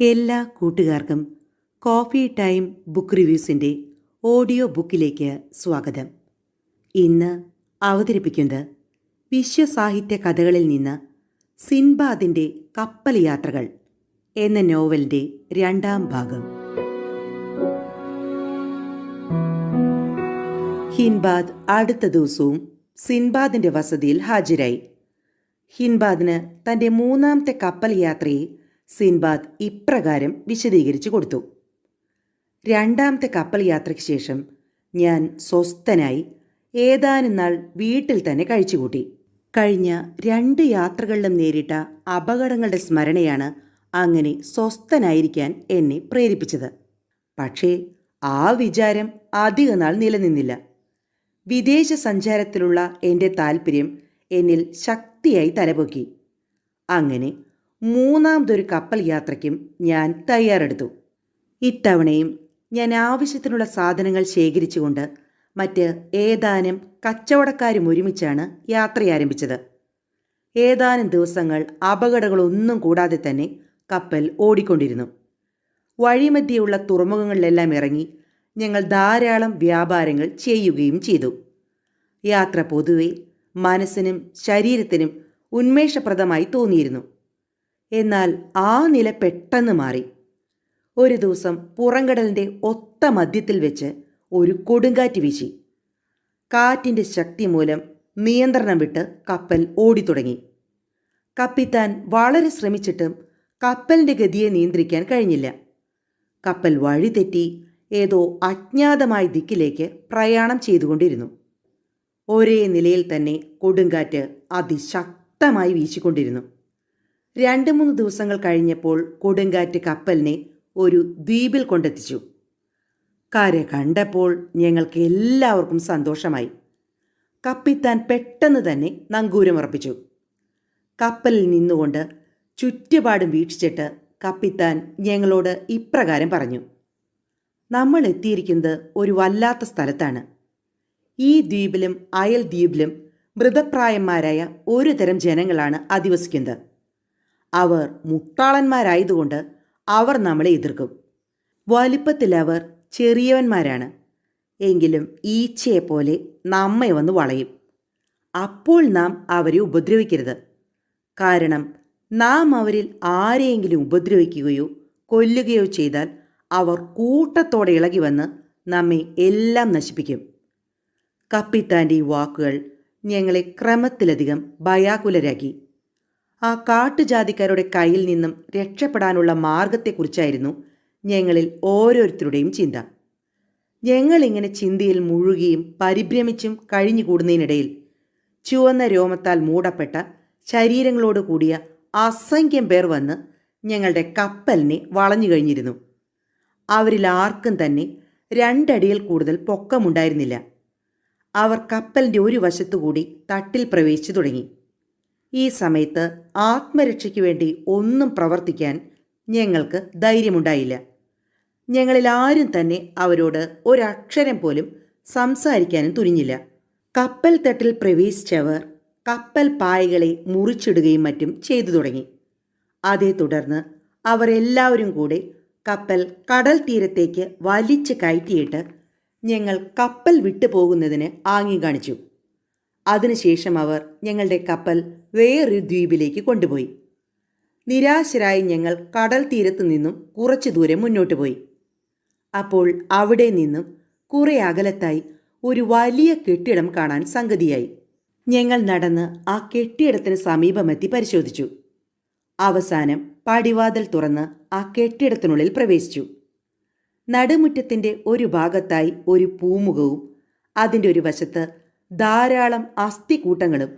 എല്ലാ കൂട്ടുകാർക്കും coffee time book റിവ്യൂസിൻ്റെ audio ബുക്കിലേക്ക് സ്വാഗതം. ഇന്ന് അവതരിപ്പിക്കുന്നത് വിശ്വസാഹിത്യ കഥകളിൽ നിന്ന് സിൻബാദിൻ്റെ കപ്പൽ യാത്രകൾ എന്ന നോവലിൻ്റെ രണ്ടാം ഭാഗം. ഹിൻബാദ് അടുത്ത ദിവസവും സിൻബാദിൻ്റെ വസതിയിൽ ഹാജരായി. ഹിൻബാദിന് തൻ്റെ മൂന്നാമത്തെ കപ്പൽ യാത്രയെ സിൻബാദ് ഇപ്രകാരം വിശദീകരിച്ചു കൊടുത്തു. രണ്ടാമത്തെ കപ്പൽ യാത്രയ്ക്ക് ശേഷം ഞാൻ സ്വസ്ഥനായി ഏതാനും നാൾ വീട്ടിൽ തന്നെ കഴിച്ചുകൂട്ടി. കഴിഞ്ഞ 2 യാത്രകളിലും നേരിട്ട അപകടങ്ങളുടെ സ്മരണയാണ് അങ്ങനെ സ്വസ്ഥനായിരിക്കാൻ എന്നെ പ്രേരിപ്പിച്ചത്. പക്ഷേ ആ വിചാരം അധികനാൾ നിലനിന്നില്ല. വിദേശ സഞ്ചാരത്തിലുള്ള എൻ്റെ താല്പര്യം എന്നിൽ ശക്തിയായി തലപൊക്കി. അങ്ങനെ മൂന്നാമതൊരു കപ്പൽ യാത്രയ്ക്കും ഞാൻ തയ്യാറെടുത്തു. ഇത്തവണയും ഞാൻ ആവശ്യത്തിനുള്ള സാധനങ്ങൾ ശേഖരിച്ചുകൊണ്ട് മറ്റ് ഏതാനും കച്ചവടക്കാരും ഒരുമിച്ചാണ് യാത്ര ആരംഭിച്ചത്. ഏതാനും ദിവസങ്ങൾ അപകടങ്ങളൊന്നും കൂടാതെ തന്നെ കപ്പൽ ഓടിക്കൊണ്ടിരുന്നു. വഴിമധ്യയുള്ള തുറമുഖങ്ങളിലെല്ലാം ഇറങ്ങി ഞങ്ങൾ ധാരാളം വ്യാപാരങ്ങൾ ചെയ്യുകയും ചെയ്തു. യാത്ര പൊതുവെ മനസ്സിനും ശരീരത്തിനും ഉന്മേഷപ്രദമായി തോന്നിയിരുന്നു. എന്നാൽ ആ നില പെട്ടെന്ന് മാറി. ഒരു ദിവസം പുറംകടലിൻ്റെ ഒത്ത മധ്യത്തിൽ വെച്ച് ഒരു കൊടുങ്കാറ്റ് വീശി. കാറ്റിൻ്റെ ശക്തി മൂലം നിയന്ത്രണം വിട്ട് കപ്പൽ ഓടിത്തുടങ്ങി. കപ്പിത്താൻ വളരെ ശ്രമിച്ചിട്ടും കപ്പലിൻ്റെ ഗതിയെ നിയന്ത്രിക്കാൻ കഴിഞ്ഞില്ല. കപ്പൽ വഴിതെറ്റി ഏതോ അജ്ഞാതമായ ദിക്കിലേക്ക് പ്രയാണം ചെയ്തുകൊണ്ടിരുന്നു. ഒരേ നിലയിൽ തന്നെ കൊടുങ്കാറ്റ് അതിശക്തമായി വീശിക്കൊണ്ടിരുന്നു. 2-3 ദിവസങ്ങൾ കഴിഞ്ഞപ്പോൾ കൊടുങ്കാറ്റ് കപ്പലിനെ ഒരു ദ്വീപിൽ കൊണ്ടെത്തിച്ചു. കര കണ്ടപ്പോൾ ഞങ്ങൾക്ക് എല്ലാവർക്കും സന്തോഷമായി. കപ്പിത്താൻ പെട്ടെന്ന് തന്നെ നങ്കൂരമുറപ്പിച്ചു. കപ്പലിൽ നിന്നുകൊണ്ട് ചുറ്റുപാടും വീക്ഷിച്ചിട്ട് കപ്പിത്താൻ ഞങ്ങളോട് ഇപ്രകാരം പറഞ്ഞു: നമ്മൾ എത്തിയിരിക്കുന്നത് ഒരു വല്ലാത്ത സ്ഥലത്താണ്. ഈ ദ്വീപിലും അയൽ ദ്വീപിലും മൃതപ്രായന്മാരായ ഒരു തരം ജനങ്ങളാണ് അധിവസിക്കുന്നത്. അവർ മുട്ടാളന്മാരായതുകൊണ്ട് അവർ നമ്മളെ എതിർക്കും. വലിപ്പത്തിൽ അവർ ചെറിയവന്മാരാണ്. എങ്കിലും ഈച്ചയെപ്പോലെ നമ്മെ വന്ന് വളയും. അപ്പോൾ നാം അവരെ ഉപദ്രവിക്കരുത്. കാരണം നാം അവരിൽ ആരെയെങ്കിലും ഉപദ്രവിക്കുകയോ കൊല്ലുകയോ ചെയ്താൽ അവർ കൂട്ടത്തോടെ ഇളകി വന്ന് നമ്മെ എല്ലാം നശിപ്പിക്കും. കപ്പിത്താൻ്റെ ഈ വാക്കുകൾ ഞങ്ങളെ ക്രമത്തിലധികം ഭയാകുലരാക്കി. ആ കാട്ടുജാതിക്കാരുടെ കയ്യിൽ നിന്നും രക്ഷപ്പെടാനുള്ള മാർഗത്തെക്കുറിച്ചായിരുന്നു ഞങ്ങളിൽ ഓരോരുത്തരുടെയും ചിന്ത. ഞങ്ങളിങ്ങനെ ചിന്തയിൽ മുഴുകിയും പരിഭ്രമിച്ചും കഴിഞ്ഞുകൂടുന്നതിനിടയിൽ ചുവന്ന രോമത്താൽ മൂടപ്പെട്ട ശരീരങ്ങളോട് കൂടിയ അസംഖ്യം പേർ വന്ന് ഞങ്ങളുടെ കപ്പലിനെ വളഞ്ഞു കഴിഞ്ഞിരുന്നു. അവരിൽ ആർക്കും തന്നെ 2 അടിയിൽ കൂടുതൽ പൊക്കമുണ്ടായിരുന്നില്ല. അവർ കപ്പലിൻ്റെ ഒരു വശത്തുകൂടി തട്ടിൽ പ്രവേശിച്ചു തുടങ്ങി. ഈ സമയത്ത് ആത്മരക്ഷയ്ക്ക് വേണ്ടി ഒന്നും പ്രവർത്തിക്കാൻ ഞങ്ങൾക്ക് ധൈര്യമുണ്ടായില്ല. ഞങ്ങളിൽ ആരും തന്നെ അവരോട് ഒരക്ഷരം പോലും സംസാരിക്കാനും തുനിഞ്ഞില്ല. കപ്പൽ തട്ടിൽ പ്രവേശിച്ചവർ കപ്പൽ പായകളെ മുറിച്ചിടുകയും മറ്റും ചെയ്തു തുടങ്ങി. അതേ തുടർന്ന് അവർ എല്ലാവരും കൂടെ കപ്പൽ കടൽ തീരത്തേക്ക് വലിച്ചു കയറ്റിയിട്ട് ഞങ്ങൾ കപ്പൽ വിട്ടു പോകുന്നതിന് ആംഗ്യം കാണിച്ചു. അതിനുശേഷം അവർ ഞങ്ങളുടെ കപ്പൽ വേറൊരു ദ്വീപിലേക്ക് കൊണ്ടുപോയി. നിരാശരായി ഞങ്ങൾ കടൽ തീരത്തു നിന്നും കുറച്ചു ദൂരം മുന്നോട്ട് പോയി. അപ്പോൾ അവിടെ നിന്നും കുറെ അകലത്തായി ഒരു വലിയ കെട്ടിടം കാണാൻ സംഗതിയായി. ഞങ്ങൾ നടന്ന് ആ കെട്ടിടത്തിന് സമീപമെത്തി പരിശോധിച്ചു. അവസാനം പടിവാതിൽ തുറന്ന് ആ കെട്ടിടത്തിനുള്ളിൽ പ്രവേശിച്ചു. നടുമുറ്റത്തിൻ്റെ ഒരു ഭാഗത്തായി ഒരു പൂമുഖവും അതിൻ്റെ ഒരു വശത്ത് ധാരാളം അസ്ഥികൂട്ടങ്ങളും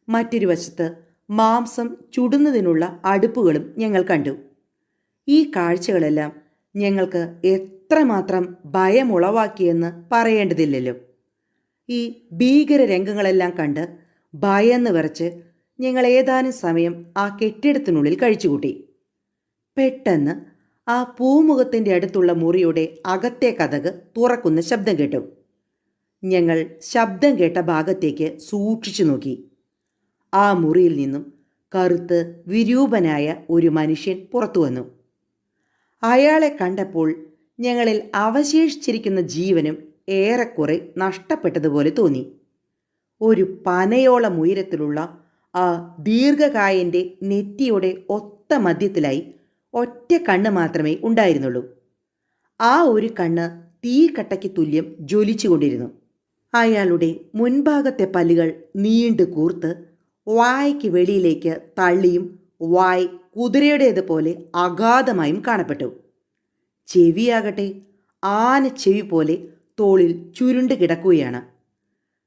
മറ്റൊരു വശത്ത് മാംസം ചുടുന്നതിനുള്ള അടുപ്പുകളും ഞങ്ങൾ കണ്ടു. ഈ കാഴ്ചകളെല്ലാം ഞങ്ങൾക്ക് എത്രമാത്രം ഭയമുളവാക്കിയെന്ന് പറയേണ്ടതില്ലല്ലോ. ഈ ഭീകര രംഗങ്ങളെല്ലാം കണ്ട് ഭയന്ന് വിറച്ച് ഞങ്ങൾ ഏതാനും സമയം ആ കെട്ടിടത്തിനുള്ളിൽ കഴിച്ചുകൂട്ടി. പെട്ടെന്ന് ആ പൂമുഖത്തിൻ്റെ അടുത്തുള്ള മുറിയുടെ അകത്തെ കതക് തുറക്കുന്ന ശബ്ദം കേട്ടു. ഞങ്ങൾ ശബ്ദം കേട്ട ഭാഗത്തേക്ക് സൂക്ഷിച്ചു നോക്കി. ആ മുറിയിൽ നിന്നും കറുത്ത് വിരൂപനായ ഒരു മനുഷ്യൻ പുറത്തു വന്നു. അയാളെ കണ്ടപ്പോൾ ഞങ്ങളിൽ അവശേഷിച്ചിരിക്കുന്ന ജീവനും ഏറെക്കുറെ നഷ്ടപ്പെട്ടതുപോലെ തോന്നി. ഒരു പനയോളം ഉയരത്തിലുള്ള ആ ദീർഘകായൻ്റെ നെറ്റിയുടെ ഒത്ത മധ്യത്തിലായി ഒറ്റ കണ്ണ് മാത്രമേ ഉണ്ടായിരുന്നുള്ളൂ. ആ ഒരു കണ്ണ് തീക്കട്ടയ്ക്ക് തുല്യം ജ്വലിച്ചുകൊണ്ടിരുന്നു. അയാളുടെ മുൻഭാഗത്തെ പല്ലുകൾ നീണ്ടു കൂർത്ത് വായ്ക്ക് വെളിയിലേക്ക് തള്ളിയും വായ് കുതിരയുടേതുപോലെ അഗാധമായും കാണപ്പെട്ടു. ചെവിയാകട്ടെ ആനച്ചെവി പോലെ തോളിൽ ചുരുണ്ട് കിടക്കുകയാണ്.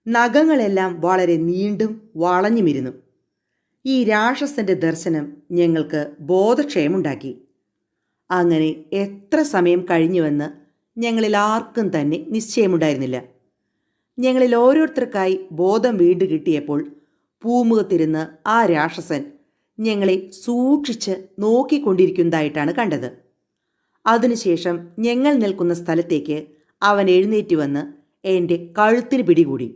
നഖങ്ങളെല്ലാം വളരെ നീണ്ടും വളഞ്ഞുമിരുന്നു. ഈ രാക്ഷസന്റെ ദർശനം ഞങ്ങൾക്ക് ബോധക്ഷയമുണ്ടാക്കി. അങ്ങനെ എത്ര സമയം കഴിഞ്ഞുവെന്ന് ഞങ്ങളിൽ ആർക്കും തന്നെ നിശ്ചയമുണ്ടായിരുന്നില്ല. ഞങ്ങളിൽ ഓരോരുത്തർക്കായി ബോധം വീണ്ടു കിട്ടിയപ്പോൾ പൂമുഖത്തിരുന്ന് ആ രാക്ഷസൻ ഞങ്ങളെ സൂക്ഷിച്ച് നോക്കിക്കൊണ്ടിരിക്കുന്നതായിട്ടാണ് കണ്ടത്. അതിനുശേഷം ഞങ്ങൾ നിൽക്കുന്ന സ്ഥലത്തേക്ക് അവൻ എഴുന്നേറ്റ് വന്ന് എൻ്റെ കഴുത്തിന് പിടികൂടി.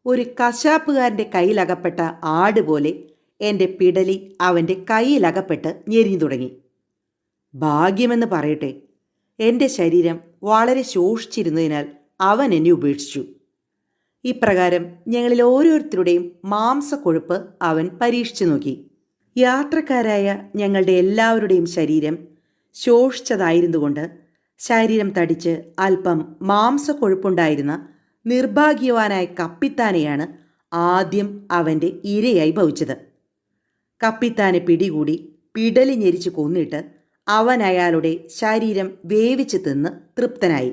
ഒരു കശാപ്പുകാരൻ്റെ കയ്യിലകപ്പെട്ട ആടുപോലെ എൻ്റെ പിടലി അവൻ്റെ കയ്യിലകപ്പെട്ട് ഞെരിഞ്ഞു തുടങ്ങി. ഭാഗ്യമെന്ന് പറയട്ടെ, എൻ്റെ ശരീരം വളരെ ശോഷിച്ചിരുന്നതിനാൽ അവൻ എന്നെ ഉപേക്ഷിച്ചു. ഇപ്രകാരം ഞങ്ങളിൽ ഓരോരുത്തരുടെയും മാംസക്കൊഴുപ്പ് അവൻ പരീക്ഷിച്ചു നോക്കി. യാത്രക്കാരായ ഞങ്ങളുടെ എല്ലാവരുടെയും ശരീരം ശോഷിച്ചതായിരുന്നുകൊണ്ട് ശരീരം തടിച്ച് അല്പം മാംസക്കൊഴുപ്പുണ്ടായിരുന്ന നിർഭാഗ്യവാനായ കപ്പിത്താനെയാണ് ആദ്യം അവൻ്റെ ഇരയായി ഭവിച്ചത്. കപ്പിത്താനെ പിടികൂടി പിടലി ഞെരിച്ച് കൊന്നിട്ട് അവൻ അയാളുടെ ശരീരം വേവിച്ച് തിന്ന് തൃപ്തനായി.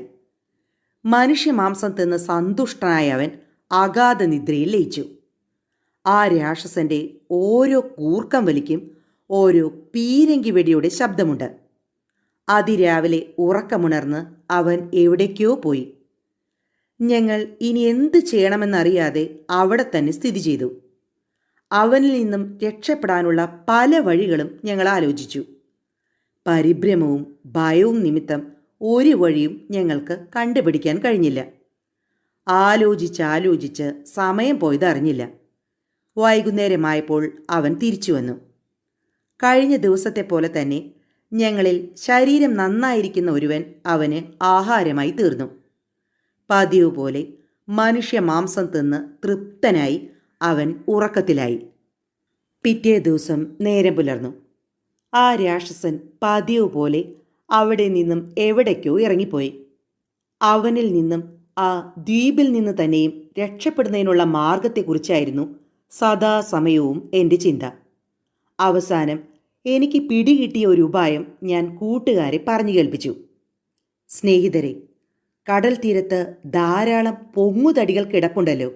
മനുഷ്യമാംസം തിന്ന് സന്തുഷ്ടനായ അവൻ അഗാധ നിദ്രയിൽ ലയിച്ചു. ആ രാക്ഷസന്റെ ഓരോ കൂർക്കം വലിക്കും ഓരോ പീരങ്കി വെടിയുടെ ശബ്ദമുണ്ട്. അതിരാവിലെ ഉറക്കമുണർന്ന് അവൻ എവിടേക്കോ പോയി. ഞങ്ങൾ ഇനി എന്ത് ചെയ്യണമെന്നറിയാതെ അവിടെ തന്നെ സ്ഥിതി ചെയ്തു. അവനിൽ നിന്നും രക്ഷപ്പെടാനുള്ള പല വഴികളും ഞങ്ങൾ ആലോചിച്ചു. പരിഭ്രമവും ഭയവും നിമിത്തം ഒരു വഴിയും ഞങ്ങൾക്ക് കണ്ടുപിടിക്കാൻ കഴിഞ്ഞില്ല. ആലോചിച്ച് സമയം പോയതറിഞ്ഞില്ല. വൈകുന്നേരമായപ്പോൾ അവൻ തിരിച്ചു വന്നു. കഴിഞ്ഞ ദിവസത്തെ പോലെ തന്നെ ഞങ്ങളിൽ ശരീരം നന്നായിരിക്കുന്ന ഒരുവൻ അവന് ആഹാരമായി തീർന്നു. പതിവ് പോലെ മനുഷ്യ മാംസം തിന്ന് തൃപ്തനായി അവൻ ഉറക്കത്തിലായി. പിറ്റേ ദിവസം നേരം പുലർന്നു. ആ രാക്ഷസൻ പതിവ് പോലെ അവിടെ നിന്നും എവിടേക്കോ ഇറങ്ങിപ്പോയി. അവനിൽ നിന്നും ആ ദ്വീപിൽ നിന്ന് തന്നെയും രക്ഷപ്പെടുന്നതിനുള്ള മാർഗത്തെക്കുറിച്ചായിരുന്നു സദാസമയവും എൻ്റെ ചിന്ത. അവസാനം എനിക്ക് പിടികിട്ടിയ ഒരു ഉപായം ഞാൻ കൂട്ടുകാരെ പറഞ്ഞു കേൾപ്പിച്ചു. സ്നേഹിതരെ, കടൽ തീരത്ത് ധാരാളം പൊങ്ങുതടികൾ കിടപ്പുണ്ടല്ലോ,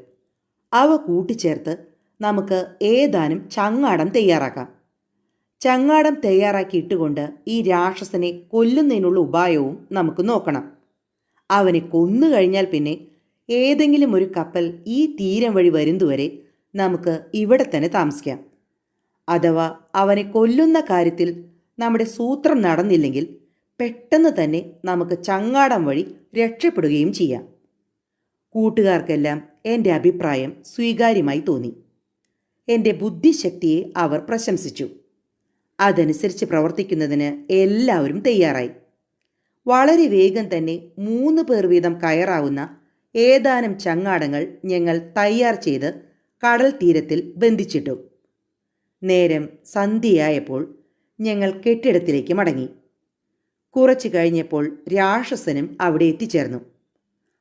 അവ കൂട്ടിച്ചേർത്ത് നമുക്ക് ഏതാനും ചങ്ങാടം തയ്യാറാക്കാം. ചങ്ങാടം തയ്യാറാക്കിയിട്ടുകൊണ്ട് ഈ രാക്ഷസനെ കൊല്ലുന്നതിനുള്ള ഉപായവും നമുക്ക് നോക്കണം. അവനെ കൊന്നു കഴിഞ്ഞാൽ പിന്നെ ഏതെങ്കിലും ഒരു കപ്പൽ ഈ തീരം വഴി വരുന്നതുവരെ നമുക്ക് ഇവിടെ തന്നെ താമസിക്കാം. അഥവാ അവനെ കൊല്ലുന്ന കാര്യത്തിൽ നമ്മുടെ സൂത്രം നടന്നില്ലെങ്കിൽ പെട്ടെന്ന് തന്നെ നമുക്ക് ചങ്ങാടം വഴി രക്ഷപ്പെടുകയും ചെയ്യാം. കൂട്ടുകാർക്കെല്ലാം എൻ്റെ അഭിപ്രായം സ്വീകാര്യമായി തോന്നി. എൻ്റെ ബുദ്ധിശക്തിയെ അവർ പ്രശംസിച്ചു. അതനുസരിച്ച് പ്രവർത്തിക്കുന്നതിന് എല്ലാവരും തയ്യാറായി. വളരെ വേഗം തന്നെ 3 പേർ വീതം കയറാവുന്ന ഏതാനും ചങ്ങാടങ്ങൾ ഞങ്ങൾ തയ്യാർ ചെയ്ത് കടൽ തീരത്തിൽ ബന്ധിച്ചിട്ടു. നേരം സന്ധ്യയായപ്പോൾ ഞങ്ങൾ കെട്ടിടത്തിലേക്ക് മടങ്ങി. കുറച്ചു കഴിഞ്ഞപ്പോൾ രാക്ഷസനും അവിടെ എത്തിച്ചേർന്നു.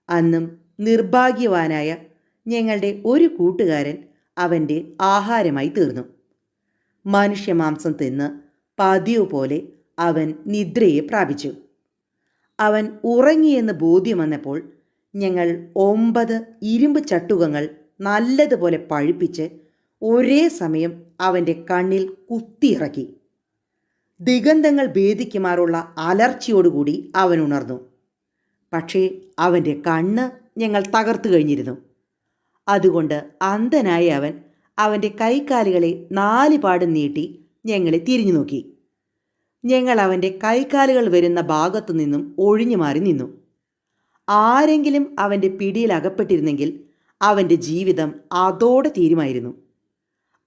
അന്നും നിർഭാഗ്യവാനായ ഞങ്ങളുടെ ഒരു കൂട്ടുകാരൻ അവൻ്റെ ആഹാരമായി തീർന്നു. മനുഷ്യമാംസം തിന്ന് പതിവ് പോലെ അവൻ നിദ്രയെ പ്രാപിച്ചു. അവൻ ഉറങ്ങിയെന്ന് ബോധ്യം വന്നപ്പോൾ ഞങ്ങൾ 9 ഇരുമ്പ് ചട്ടുകങ്ങൾ നല്ലതുപോലെ പഴുപ്പിച്ച് ഒരേ സമയം അവൻ്റെ കണ്ണിൽ കുത്തിയിറക്കി. ദിഗന്ധങ്ങൾ ഭേദിക്കുമാറുള്ള അലർച്ചയോടുകൂടി അവൻ ഉണർന്നു. പക്ഷേ അവൻ്റെ കണ്ണ് ഞങ്ങൾ തകർത്തു കഴിഞ്ഞിരുന്നു. അതുകൊണ്ട് അന്ധനായ അവൻ അവൻ്റെ കൈക്കാലുകളെ 4 പാടും നീട്ടി ഞങ്ങളെ തിരിഞ്ഞു നോക്കി. ഞങ്ങൾ അവൻ്റെ കൈക്കാലുകൾ വരുന്ന ഭാഗത്തു നിന്നും ഒഴിഞ്ഞു മാറി നിന്നു. ആരെങ്കിലും അവൻ്റെ പിടിയിൽ അകപ്പെട്ടിരുന്നെങ്കിൽ അവൻ്റെ ജീവിതം അതോടെ തീരുമായിരുന്നു.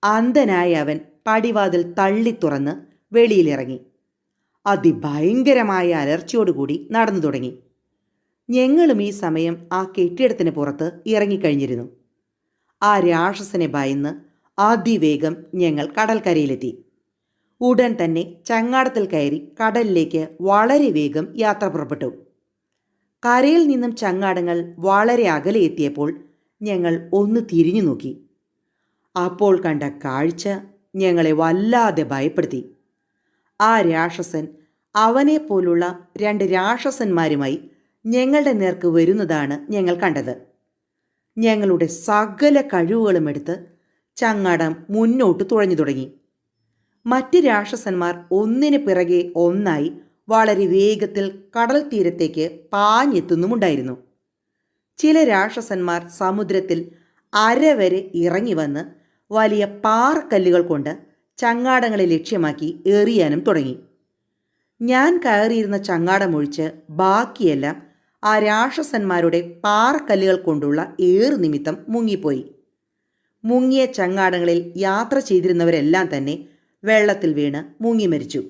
അന്ധനായ അവൻ പടിവാതിൽ തള്ളി തുറന്ന് വെളിയിലിറങ്ങി. അതിഭയങ്കരമായ അലർച്ചയോടുകൂടി നടന്നു തുടങ്ങി. ഞങ്ങളും ഈ സമയം ആ കെട്ടിടത്തിന് പുറത്ത് ഇറങ്ങിക്കഴിഞ്ഞിരുന്നു. ആ രാക്ഷസനെ ഭയന്ന് അതിവേഗം ഞങ്ങൾ കടൽക്കരയിലെത്തി. ഉടൻ തന്നെ ചങ്ങാടത്തിൽ കയറി കടലിലേക്ക് വളരെ വേഗം യാത്ര പുറപ്പെട്ടു. കരയിൽ നിന്നും ചങ്ങാടങ്ങൾ വളരെ അകലെ എത്തിയപ്പോൾ ഞങ്ങൾ ഒന്ന് തിരിഞ്ഞു നോക്കി. അപ്പോൾ കണ്ട കാഴ്ച ഞങ്ങളെ വല്ലാതെ ഭയപ്പെടുത്തി. ആ രാക്ഷസൻ അവനെപ്പോലുള്ള 2 രാക്ഷസന്മാരുമായി ഞങ്ങളുടെ നേർക്ക് വരുന്നതാണ് ഞങ്ങൾ കണ്ടത്. ഞങ്ങളുടെ സകല കഴിവുകളും എടുത്ത് ചങ്ങാടം മുന്നോട്ട് തുഴഞ്ഞു തുടങ്ങി. മറ്റ് രാക്ഷസന്മാർ ഒന്നിനു പിറകെ ഒന്നായി വളരെ വേഗത്തിൽ കടൽ തീരത്തേക്ക് പാഞ്ഞെത്തുന്നുമുണ്ടായിരുന്നു. ചില രാക്ഷസന്മാർ സമുദ്രത്തിൽ അരവരെ ഇറങ്ങി വന്ന് വലിയ പാറക്കല്ലുകൾ കൊണ്ട് ചങ്ങാടങ്ങളെ ലക്ഷ്യമാക്കി എറിയാനും തുടങ്ങി. ഞാൻ കയറിയിരുന്ന ചങ്ങാടമൊഴിച്ച് ബാക്കിയെല്ലാം ആ രാക്ഷസന്മാരുടെ പാറക്കല്ലുകൾ കൊണ്ടുള്ള ഏറു നിമിത്തം മുങ്ങിപ്പോയി. മുങ്ങിയ ചങ്ങാടങ്ങളിൽ യാത്ര ചെയ്തിരുന്നവരെല്ലാം തന്നെ വെള്ളത്തിൽ വീണ് മുങ്ങി മരിച്ചു.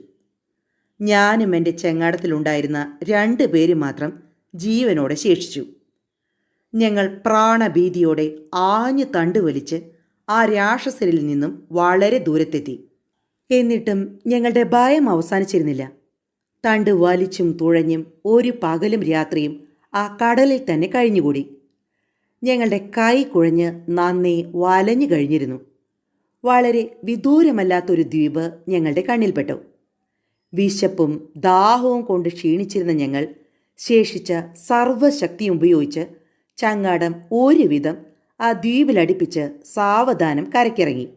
ഞാനും എൻ്റെ ചങ്ങാടത്തിലുണ്ടായിരുന്ന 2 പേര് മാത്രം ജീവനോടെ ശേഷിച്ചു. ഞങ്ങൾ പ്രാണഭീതിയോടെ ആഞ്ഞു തണ്ടുവലിച്ച് ആ രാക്ഷസരിൽ നിന്നും വളരെ ദൂരത്തെത്തി. എന്നിട്ടും ഞങ്ങളുടെ ഭയം അവസാനിച്ചിരുന്നില്ല. തണ്ട് വലിച്ചും തുഴഞ്ഞും ഒരു പകലും രാത്രിയും ആ കടലിൽ തന്നെ കഴിഞ്ഞുകൂടി. ഞങ്ങളുടെ കൈ കുഴഞ്ഞ് നന്നേ വലഞ്ഞു കഴിഞ്ഞിരുന്നു. വളരെ വിദൂരമല്ലാത്തൊരു ദ്വീപ് ഞങ്ങളുടെ കണ്ണിൽപ്പെട്ടു. വിശപ്പും ദാഹവും കൊണ്ട് ക്ഷീണിച്ചിരുന്ന ഞങ്ങൾ ശേഷിച്ച സർവ്വശക്തിയും ഉപയോഗിച്ച് ചങ്ങാടം ഒരുവിധം ആ ദ്വീപിലടിപ്പിച്ച് സാവധാനം കരയ്ക്കിറങ്ങി.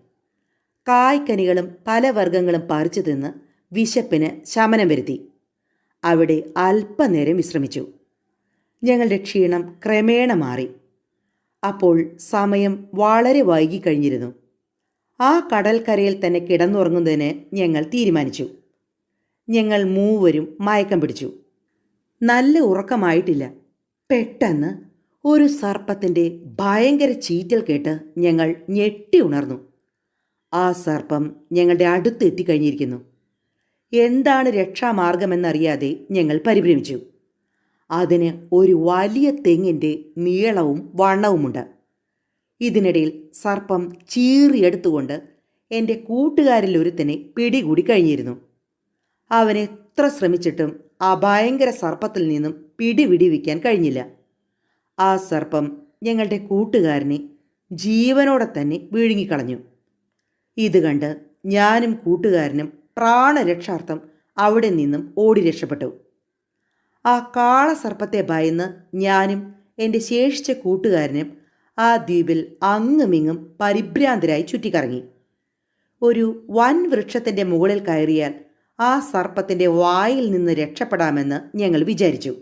കായ്ക്കനികളും പലവർഗ്ഗങ്ങളും പറിച്ചു തിന്ന് വിശപ്പിന് ശമനം വരുത്തി. അവിടെ അല്പനേരം വിശ്രമിച്ചു. ഞങ്ങളുടെ ക്ഷീണം ക്രമേണ മാറി. അപ്പോൾ സമയം വളരെ വൈകിക്കഴിഞ്ഞിരുന്നു. ആ കടൽക്കരയിൽ തന്നെ കിടന്നുറങ്ങുന്നതിന് ഞങ്ങൾ തീരുമാനിച്ചു. ഞങ്ങൾ മൂവരും മയക്കം പിടിച്ചു. നല്ല ഉറക്കമായിട്ടില്ല. പെട്ടെന്ന് ഒരു സർപ്പത്തിൻ്റെ ഭയങ്കര ചീറ്റൽ കേട്ട് ഞങ്ങൾ ഞെട്ടി ഉണർന്നു. ആ സർപ്പം ഞങ്ങളുടെ അടുത്ത് എത്തിക്കഴിഞ്ഞിരിക്കുന്നു. എന്താണ് രക്ഷാമാർഗമെന്നറിയാതെ ഞങ്ങൾ പരിഭ്രമിച്ചു. അതിന് ഒരു വലിയ തെങ്ങിൻ്റെ നീളവും വണ്ണവുമുണ്ട്. ഇതിനിടയിൽ സർപ്പം ചീറിയെടുത്തുകൊണ്ട് എൻ്റെ കൂട്ടുകാരിൽ ഒരുത്തനെ പിടികൂടി കഴിഞ്ഞിരുന്നു. അവൻ എത്ര ശ്രമിച്ചിട്ടും ആ ഭയങ്കര സർപ്പത്തിൽ നിന്നും പിടിവിടിവിക്കാൻ കഴിഞ്ഞില്ല. ആ സർപ്പം ഞങ്ങളുടെ കൂട്ടുകാരനെ ജീവനോടെ തന്നെ വിഴുങ്ങിക്കളഞ്ഞു. ഇത് കണ്ട് ഞാനും കൂട്ടുകാരനും പ്രാണരക്ഷാർത്ഥം അവിടെ നിന്നും ഓടി രക്ഷപ്പെട്ടു. ആ കാളസർപ്പത്തെ ഭയന്ന് ഞാനും എൻ്റെ ശേഷിച്ച കൂട്ടുകാരനും ആ ദ്വീപിൽ അങ്ങുമിങ്ങും പരിഭ്രാന്തരായി ചുറ്റിക്കറങ്ങി. ഒരു വൻ വൃക്ഷത്തിൻ്റെ മുകളിൽ കയറിയാൽ ആ സർപ്പത്തിൻ്റെ വായിൽ നിന്ന് രക്ഷപ്പെടാമെന്ന് ഞങ്ങൾ വിചാരിച്ചു.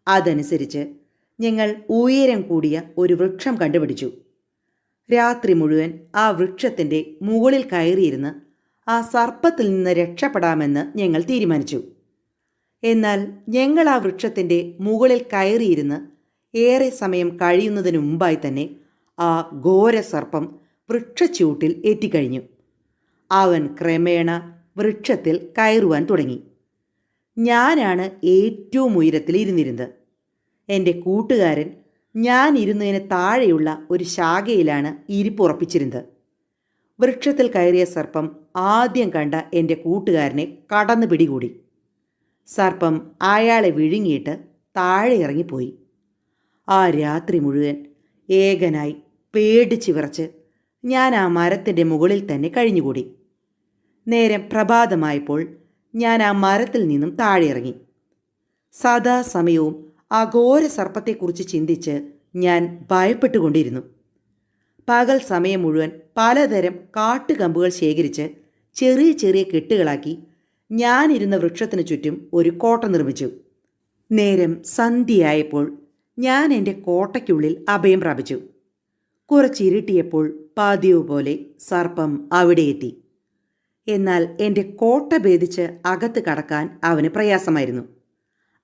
അതനുസരിച്ച് ഞങ്ങൾ ഉയരം കൂടിയ ഒരു വൃക്ഷം കണ്ടുപിടിച്ചു. രാത്രി മുഴുവൻ ആ വൃക്ഷത്തിൻ്റെ മുകളിൽ കയറിയിരുന്ന് ആ സർപ്പത്തിൽ നിന്ന് രക്ഷപ്പെടാമെന്ന് ഞങ്ങൾ തീരുമാനിച്ചു. എന്നാൽ ഞങ്ങൾ ആ വൃക്ഷത്തിൻ്റെ മുകളിൽ കയറിയിരുന്ന് ഏറെ സമയം കഴിയുന്നതിന് മുമ്പായി തന്നെ ആ ഘോരസർപ്പം വൃക്ഷച്ചൂട്ടിൽ എത്തിക്കഴിഞ്ഞു. അവൻ ക്രമേണ വൃക്ഷത്തിൽ കയറുവാൻ തുടങ്ങി. ഞാനാണ് ഏറ്റവും ഉയരത്തിൽ ഇരുന്നിരുന്നത്. എൻ്റെ കൂട്ടുകാരൻ ഞാൻ ഇരുന്നതിന് താഴെയുള്ള ഒരു ശാഖയിലാണ് ഇരിപ്പുറപ്പിച്ചിരുന്നത്. വൃക്ഷത്തിൽ കയറിയ സർപ്പം ആദ്യം കണ്ട എൻ്റെ കൂട്ടുകാരനെ കടന്നു പിടികൂടി. സർപ്പം അയാളെ വിഴുങ്ങിയിട്ട് താഴെ ഇറങ്ങിപ്പോയി. ആ രാത്രി മുഴുവൻ ഏകനായി പേടിച്ച് വിറച്ച് ഞാൻ ആ മരത്തിൻ്റെ മുകളിൽ തന്നെ കഴിഞ്ഞുകൂടി. നേരം പ്രഭാതമായപ്പോൾ ഞാൻ ആ മരത്തിൽ നിന്നും താഴെ ഇറങ്ങി. സദാസമയവും ആ ഘോര സർപ്പത്തെക്കുറിച്ച് ചിന്തിച്ച് ഞാൻ ഭയപ്പെട്ടുകൊണ്ടിരുന്നു. പകൽ സമയം മുഴുവൻ പലതരം കാട്ടുകമ്പുകൾ ശേഖരിച്ച് ചെറിയ ചെറിയ കെട്ടുകളാക്കി ഞാനിരുന്ന വൃക്ഷത്തിനു ചുറ്റും ഒരു കോട്ട നിർമ്മിച്ചു. നേരം സന്ധ്യയായപ്പോൾ ഞാൻ എൻ്റെ കോട്ടയ്ക്കുള്ളിൽ അഭയം പ്രാപിച്ചു. കുറച്ചിരുട്ടിയപ്പോൾ പതിവ് പോലെ സർപ്പം അവിടെ എത്തി. എന്നാൽ എൻ്റെ കോട്ട ഭേദിച്ച് അകത്ത് കടക്കാൻ അവന് പ്രയാസമായിരുന്നു.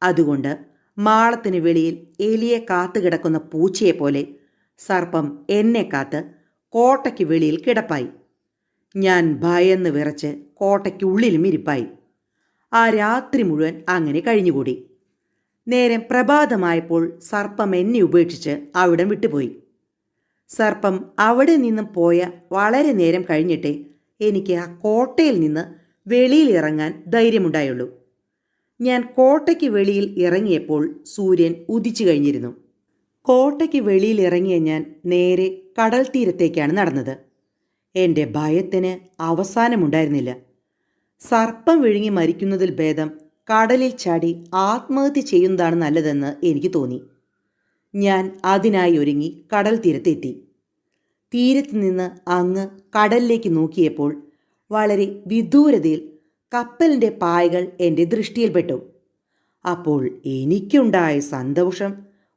അതുകൊണ്ട് മാളത്തിന് വെളിയിൽ എലിയെ കാത്തുകിടക്കുന്ന പൂച്ചയെപ്പോലെ സർപ്പം എന്നെ കാത്ത് കോട്ടയ്ക്ക് വെളിയിൽ കിടപ്പായി. ഞാൻ ഭയന്ന് വിറച്ച് കോട്ടയ്ക്കുള്ളിലും ഇരിപ്പായി. ആ രാത്രി മുഴുവൻ അങ്ങനെ കഴിഞ്ഞുകൂടി. നേരം പ്രഭാതമായപ്പോൾ സർപ്പം എന്നെ ഉപേക്ഷിച്ച് അവിടം വിട്ടുപോയി. സർപ്പം അവിടെ നിന്നും പോയ വളരെ നേരം കഴിഞ്ഞിട്ടേ എനിക്ക് ആ കോട്ടയിൽ നിന്ന് വെളിയിൽ ഇറങ്ങാൻ ധൈര്യമുണ്ടായുള്ളൂ. ഞാൻ കോട്ടയ്ക്ക് വെളിയിൽ ഇറങ്ങിയപ്പോൾ സൂര്യൻ ഉദിച്ചു കഴിഞ്ഞിരുന്നു. കോട്ടയ്ക്ക് വെളിയിൽ ഇറങ്ങിയ ഞാൻ നേരെ കടൽ തീരത്തേക്കാണ് നടന്നത്. എൻ്റെ ഭയത്തിന് അവസാനമുണ്ടായിരുന്നില്ല. സർപ്പം വിഴുങ്ങി മരിക്കുന്നതിൽ ഭേദം കടലിൽ ചാടി ആത്മഹത്യ ചെയ്യുന്നതാണ് നല്ലതെന്ന് എനിക്ക് തോന്നി. ഞാൻ അതിനായി ഒരുങ്ങി കടൽ തീരത്തെത്തി. തീരത്ത് നിന്ന് അങ്ങ് കടലിലേക്ക് നോക്കിയപ്പോൾ വളരെ വിദൂരതയിൽ കപ്പലിൻ്റെ പായകൾ എൻ്റെ ദൃഷ്ടിയിൽപ്പെട്ടു. അപ്പോൾ എനിക്കുണ്ടായ സന്തോഷം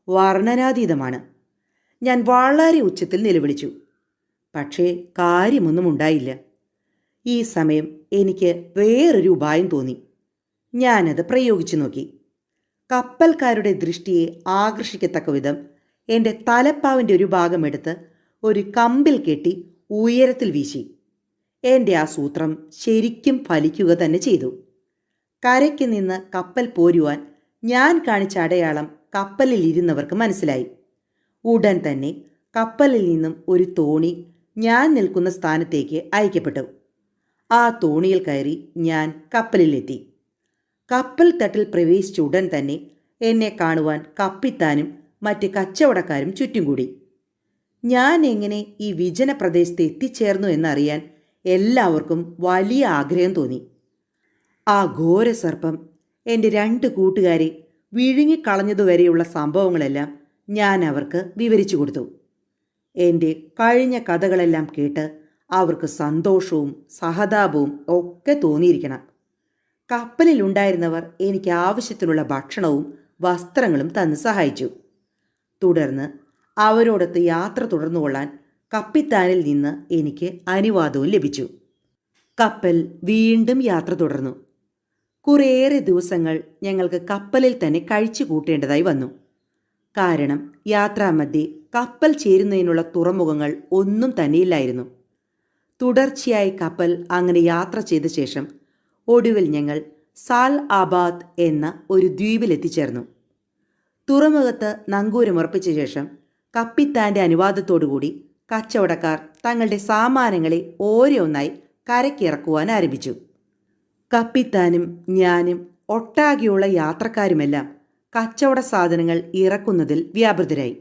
വർണ്ണനാതീതമാണ്. ഞാൻ വളരെ ഉച്ചത്തിൽ നിലവിളിച്ചു. പക്ഷേ കാര്യമൊന്നും ഉണ്ടായില്ല. ഈ സമയം എനിക്ക് വേറൊരു ഉപായം തോന്നി. ഞാനത് പ്രയോഗിച്ചു നോക്കി. കപ്പൽക്കാരുടെ ദൃഷ്ടിയെ ആകർഷിക്കത്തക്ക വിധം എൻ്റെ തലപ്പാവിൻ്റെ ഒരു ഭാഗമെടുത്ത് ഒരു കമ്പിൽ കെട്ടി ഉയരത്തിൽ വീശി. എൻ്റെ ആ സൂത്രം ശരിക്കും ഫലിക്കുക തന്നെ ചെയ്തു. കരയ്ക്ക് നിന്ന് കപ്പൽ പോരുവാൻ ഞാൻ കാണിച്ച അടയാളം കപ്പലിൽ ഇരുന്നവർക്ക് മനസ്സിലായി. ഉടൻ തന്നെ കപ്പലിൽ നിന്നും ഒരു തോണി ഞാൻ നിൽക്കുന്ന സ്ഥാനത്തേക്ക് അയക്കപ്പെട്ടു. ആ തോണിയിൽ കയറി ഞാൻ കപ്പലിലെത്തി. കപ്പൽ തട്ടിൽ പ്രവേശിച്ച ഉടൻ തന്നെ എന്നെ കാണുവാൻ കപ്പിത്താനും മറ്റ് കച്ചവടക്കാരും ചുറ്റും കൂടി. ഞാൻ എങ്ങനെ ഈ വിജന പ്രദേശത്ത് എത്തിച്ചേർന്നു എന്നറിയാൻ എല്ലാവർക്കും വലിയ ആഗ്രഹം തോന്നി. ആ ഘോരസർപ്പം എൻ്റെ 2 കൂട്ടുകാരെ വിഴുങ്ങിക്കളഞ്ഞതുവരെയുള്ള സംഭവങ്ങളെല്ലാം ഞാൻ അവർക്ക് വിവരിച്ചു കൊടുത്തു. എൻ്റെ കഴിഞ്ഞ കഥകളെല്ലാം കേട്ട് അവർക്ക് സന്തോഷവും സഹതാപവും ഒക്കെ തോന്നിയിരിക്കണം. കപ്പലിലുണ്ടായിരുന്നവർ എനിക്ക് ആവശ്യത്തിനുള്ള ഭക്ഷണവും വസ്ത്രങ്ങളും തന്ന് സഹായിച്ചു. തുടർന്ന് അവരോടൊത്ത് യാത്ര തുടർന്നുകൊള്ളാൻ കപ്പിത്താനിൽ നിന്ന് എനിക്ക് അനുവാദവും ലഭിച്ചു. കപ്പൽ വീണ്ടും യാത്ര തുടർന്നു. കുറേയേറെ ദിവസങ്ങൾ ഞങ്ങൾക്ക് കപ്പലിൽ തന്നെ കഴിച്ചു കൂട്ടേണ്ടതായി വന്നു. കാരണം യാത്രാമധ്യേ കപ്പൽ ചേരുന്നതിനുള്ള തുറമുഖങ്ങൾ ഒന്നും തന്നെയില്ലായിരുന്നു. തുടർച്ചയായി കപ്പൽ അങ്ങനെ യാത്ര ചെയ്ത ശേഷം ഒടുവിൽ ഞങ്ങൾ സാൽ ആബാദ് എന്ന ഒരു ദ്വീപിലെത്തിച്ചേർന്നു. തുറമുഖത്ത് നങ്കൂരമുറപ്പിച്ച ശേഷം കപ്പിത്താൻ്റെ അനുവാദത്തോടുകൂടി കച്ചവടക്കാർ തങ്ങളുടെ സാമാനങ്ങളെ ഓരോന്നായി കരയ്ക്കിറക്കുവാൻ ആരംഭിച്ചു. കപ്പിത്താനും ഞാനും ഒട്ടാകെയുള്ള യാത്രക്കാരുമെല്ലാം കച്ചവട സാധനങ്ങൾ ഇറക്കുന്നതിൽ വ്യാപൃതരായി.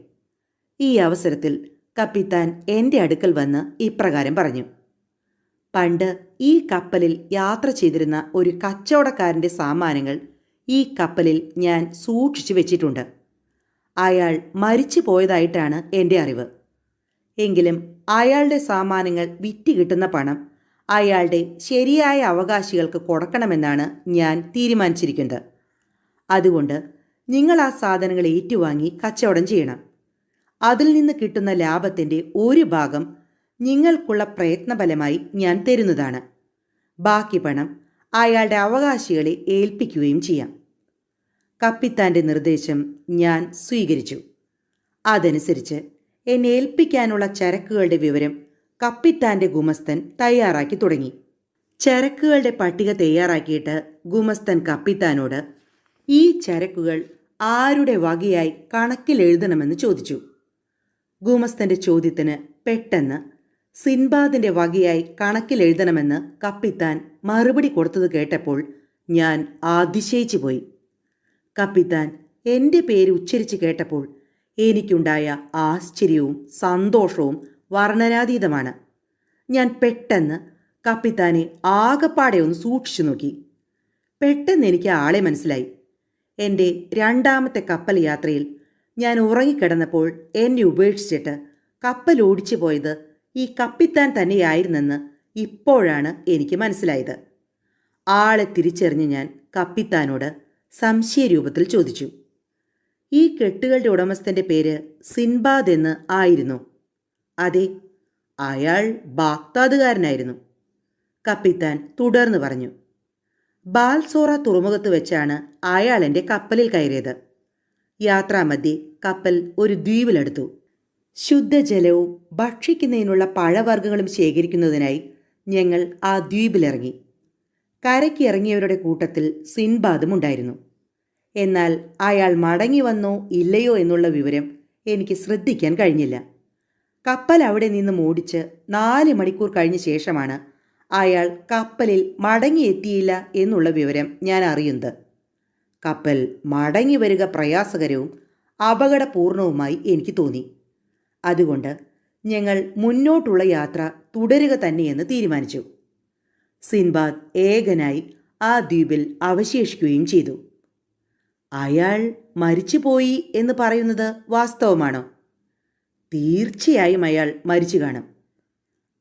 ഈ അവസരത്തിൽ കപ്പിത്താൻ എൻ്റെ അടുക്കൽ വന്ന് ഇപ്രകാരം പറഞ്ഞു: പണ്ട് ഈ കപ്പലിൽ യാത്ര ചെയ്തിരുന്ന ഒരു കച്ചവടക്കാരൻ്റെ സാമാനങ്ങൾ ഈ കപ്പലിൽ ഞാൻ സൂക്ഷിച്ചു വെച്ചിട്ടുണ്ട്. അയാൾ മരിച്ചു പോയതായിട്ടാണ് എൻ്റെ അറിവ്. എങ്കിലും അയാളുടെ സാമാനങ്ങൾ വിറ്റ് കിട്ടുന്ന പണം അയാളുടെ ശരിയായ അവകാശികൾക്ക് കൊടുക്കണമെന്നാണ് ഞാൻ തീരുമാനിച്ചിരിക്കുന്നത്. അതുകൊണ്ട് നിങ്ങൾ ആ സാധനങ്ങൾ ഏറ്റുവാങ്ങി കച്ചവടം ചെയ്യണം. അതിൽ നിന്ന് കിട്ടുന്ന ലാഭത്തിൻ്റെ ഒരു ഭാഗം നിങ്ങൾക്കുള്ള പ്രയത്നഫലമായി ഞാൻ തരുന്നതാണ്. ബാക്കി പണം അയാളുടെ അവകാശികളെ ഏൽപ്പിക്കുകയും ചെയ്യാം. കപ്പിത്താൻ്റെ നിർദ്ദേശം ഞാൻ സ്വീകരിച്ചു. അതനുസരിച്ച് എന്നെ ഏൽപ്പിക്കാനുള്ള ചരക്കുകളുടെ വിവരം കപ്പിത്താൻ്റെ ഗുമസ്തൻ തയ്യാറാക്കി തുടങ്ങി. ചരക്കുകളുടെ പട്ടിക തയ്യാറാക്കിയിട്ട് ഗുമസ്തൻ കപ്പിത്താനോട് ഈ ചരക്കുകൾ ആരുടെ വകയായി കണക്കിൽ എഴുതണമെന്ന് ചോദിച്ചു. ഗുമസ്തൻ്റെ ചോദ്യത്തിന് പെട്ടെന്ന് സിൻബാദിൻ്റെ വകയായി കണക്കിൽ എഴുതണമെന്ന് കപ്പിത്താൻ മറുപടി കൊടുത്തത് കേട്ടപ്പോൾ ഞാൻ അതിശയിച്ചു പോയി. കപ്പിത്താൻ എൻ്റെ പേര് ഉച്ചരിച്ച് കേട്ടപ്പോൾ എനിക്കുണ്ടായ ആശ്ചര്യവും സന്തോഷവും വർണ്ണനാതീതമാണ്. ഞാൻ പെട്ടെന്ന് കപ്പിത്താനെ ആകപ്പാടെ ഒന്ന് സൂക്ഷിച്ചു നോക്കി. പെട്ടെന്ന് എനിക്ക് ആളെ മനസ്സിലായി. എൻ്റെ 2ാമത്തെ കപ്പൽ യാത്രയിൽ ഞാൻ ഉറങ്ങിക്കിടന്നപ്പോൾ എന്നെ ഉപേക്ഷിച്ചിട്ട് കപ്പൽ ഓടിച്ചു പോയത് ഈ കപ്പിത്താൻ തന്നെയായിരുന്നെന്ന് ഇപ്പോഴാണ് എനിക്ക് മനസ്സിലായത്. ആളെ തിരിച്ചറിഞ്ഞ് ഞാൻ കപ്പിത്താനോട് സംശയരൂപത്തിൽ ചോദിച്ചു: ഈ കെട്ടുകളുടെ ഉടമസ്ഥൻ്റെ പേര് സിൻബാദ് എന്ന് ആയിരുന്നു? അതെ, അയാൾ ബാഗ്ദാദുകാരനായിരുന്നു. കപ്പിത്താൻ തുടർന്ന് പറഞ്ഞു: ബാൽസോറ തുറമുഖത്ത് വെച്ചാണ് അയാൾ എൻ്റെ കപ്പലിൽ കയറിയത്. യാത്രാമധ്യേ കപ്പൽ ഒരു ദ്വീപിലെടുത്തു. ശുദ്ധജലവും ഭക്ഷിക്കുന്നതിനുള്ള പഴവർഗ്ഗങ്ങളും ശേഖരിക്കുന്നതിനായി ഞങ്ങൾ ആ ദ്വീപിലിറങ്ങി. കരയ്ക്കിറങ്ങിയവരുടെ കൂട്ടത്തിൽ സിൻബാദും ഉണ്ടായിരുന്നു. എന്നാൽ അയാൾ മടങ്ങി വന്നോ ഇല്ലയോ എന്നുള്ള വിവരം എനിക്ക് ശ്രദ്ധിക്കാൻ കഴിഞ്ഞില്ല. കപ്പൽ അവിടെ നിന്ന് ഓടിച്ച് 4 മണിക്കൂർ കഴിഞ്ഞ ശേഷമാണ് അയാൾ കപ്പലിൽ മടങ്ങിയെത്തിയില്ല എന്നുള്ള വിവരം ഞാൻ അറിയുന്നത്. കപ്പൽ മടങ്ങി വരിക പ്രയാസകരവും അപകടപൂർണവുമായി എനിക്ക് തോന്നി. അതുകൊണ്ട് ഞങ്ങൾ മുന്നോട്ടുള്ള യാത്ര തുടരുക തന്നെയെന്ന് തീരുമാനിച്ചു. സിൻബാദ് ഏകനായി ആ ദ്വീപിൽ അവശേഷിക്കുകയും ചെയ്തു. അയാൾ മരിച്ചുപോയി എന്ന് പറയുന്നത് വാസ്തവമാണോ? തീർച്ചയായും അയാൾ മരിച്ചു കാണും.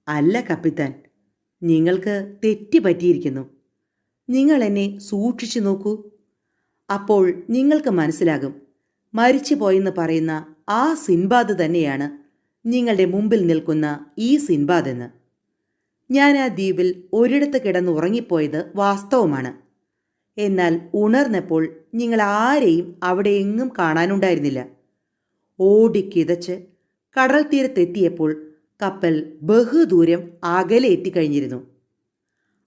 അല്ല കപ്പിത്താൻ, നിങ്ങൾക്ക് തെറ്റി പറ്റിയിരിക്കുന്നു. നിങ്ങൾ എന്നെ സൂക്ഷിച്ചു നോക്കൂ. അപ്പോൾ നിങ്ങൾക്ക് മനസ്സിലാകും, മരിച്ചുപോയെന്ന് പറയുന്ന ആ സിൻബാദ് തന്നെയാണ് നിങ്ങളുടെ മുമ്പിൽ നിൽക്കുന്ന ഈ സിൻബാദ് എന്ന്. ഞാൻ ആ ദ്വീപിൽ ഒരിടത്ത് കിടന്ന് ഉറങ്ങിപ്പോയത് വാസ്തവമാണ്. എന്നാൽ ഉണർന്നപ്പോൾ നിങ്ങൾ ആരെയും അവിടെ എങ്ങും കാണാനുണ്ടായിരുന്നില്ല. ഓടിക്കിതച്ച് കടൽ തീരത്തെത്തിയപ്പോൾ കപ്പൽ ബഹുദൂരം അകലെ എത്തിക്കഴിഞ്ഞിരുന്നു.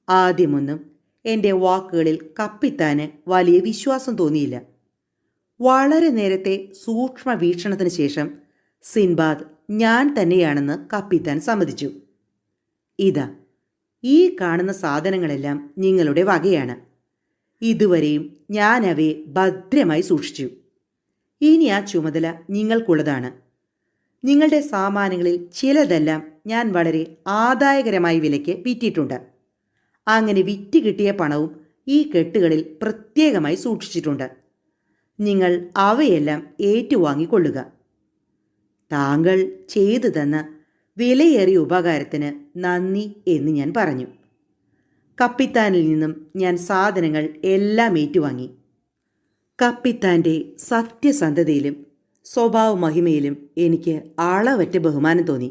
ആദ്യമൊന്നും എൻ്റെ വാക്കുകളിൽ കപ്പിത്താന് വലിയ വിശ്വാസം തോന്നിയില്ല. വളരെ നേരത്തെ സൂക്ഷ്മ വീക്ഷണത്തിന് ശേഷം സിൻബാദ് ഞാൻ തന്നെയാണെന്ന് കപ്പിത്താൻ സമ്മതിച്ചു. ഇതാ, ഈ കാണുന്ന സാധനങ്ങളെല്ലാം നിങ്ങളുടെ വകയാണ്. ഇതുവരെയും ഞാൻ അവയെ ഭദ്രമായി സൂക്ഷിച്ചു. ഇനി ആ ചുമതല നിങ്ങൾക്കുള്ളതാണ്. നിങ്ങളുടെ സാമാനങ്ങളിൽ ചിലതെല്ലാം ഞാൻ വളരെ ആദായകരമായ വിലയ്ക്ക് വിറ്റിട്ടുണ്ട്. അങ്ങനെ വിറ്റ് കിട്ടിയ പണവും ഈ കെട്ടുകളിൽ പ്രത്യേകമായി സൂക്ഷിച്ചിട്ടുണ്ട്. നിങ്ങൾ അവയെല്ലാം ഏറ്റുവാങ്ങിക്കൊള്ളുക. താങ്കൾ ചെയ്തു തന്ന വിലയേറിയ ഉപകാരത്തിന് നന്ദി എന്ന് ഞാൻ പറഞ്ഞു. കപ്പിത്താനിൽ നിന്നും ഞാൻ സാധനങ്ങൾ എല്ലാം ഏറ്റുവാങ്ങി. കപ്പിത്താൻ്റെ സത്യസന്ധതയിലും സ്വഭാവ മഹിമയിലും എനിക്ക് അളവറ്റ ബഹുമാനം തോന്നി.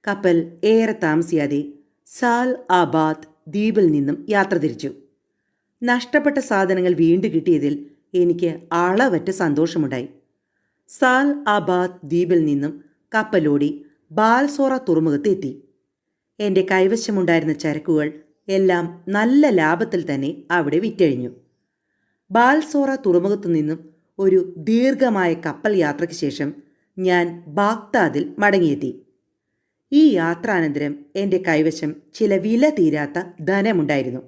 കപ്പൽ ഏറെ താമസിയാതെ സാൽ ആബാദ് ദ്വീപിൽ നിന്നും യാത്ര തിരിച്ചു. നഷ്ടപ്പെട്ട സാധനങ്ങൾ വീണ്ടു കിട്ടിയതിൽ എനിക്ക് അളവറ്റ സന്തോഷമുണ്ടായി. സാൽ ആബാദ് ദ്വീപിൽ നിന്നും കപ്പലോടി ബാൽസോറ തുറമുഖത്ത് എത്തി. എൻ്റെ കൈവശമുണ്ടായിരുന്ന ചരക്കുകൾ എല്ലാം നല്ല ലാഭത്തിൽ തന്നെ അവിടെ വിറ്റഴിഞ്ഞു. ബാൽസോറ തുറമുഖത്തു നിന്നും ഒരു ദീർഘമായ കപ്പൽ യാത്രയ്ക്ക് ശേഷം ഞാൻ ബാഗ്ദാദിൽ മടങ്ങിയെത്തി. ഈ യാത്രാനന്തരം എൻ്റെ കൈവശം ചില വില തീരാത്ത ധനമുണ്ടായിരുന്നു.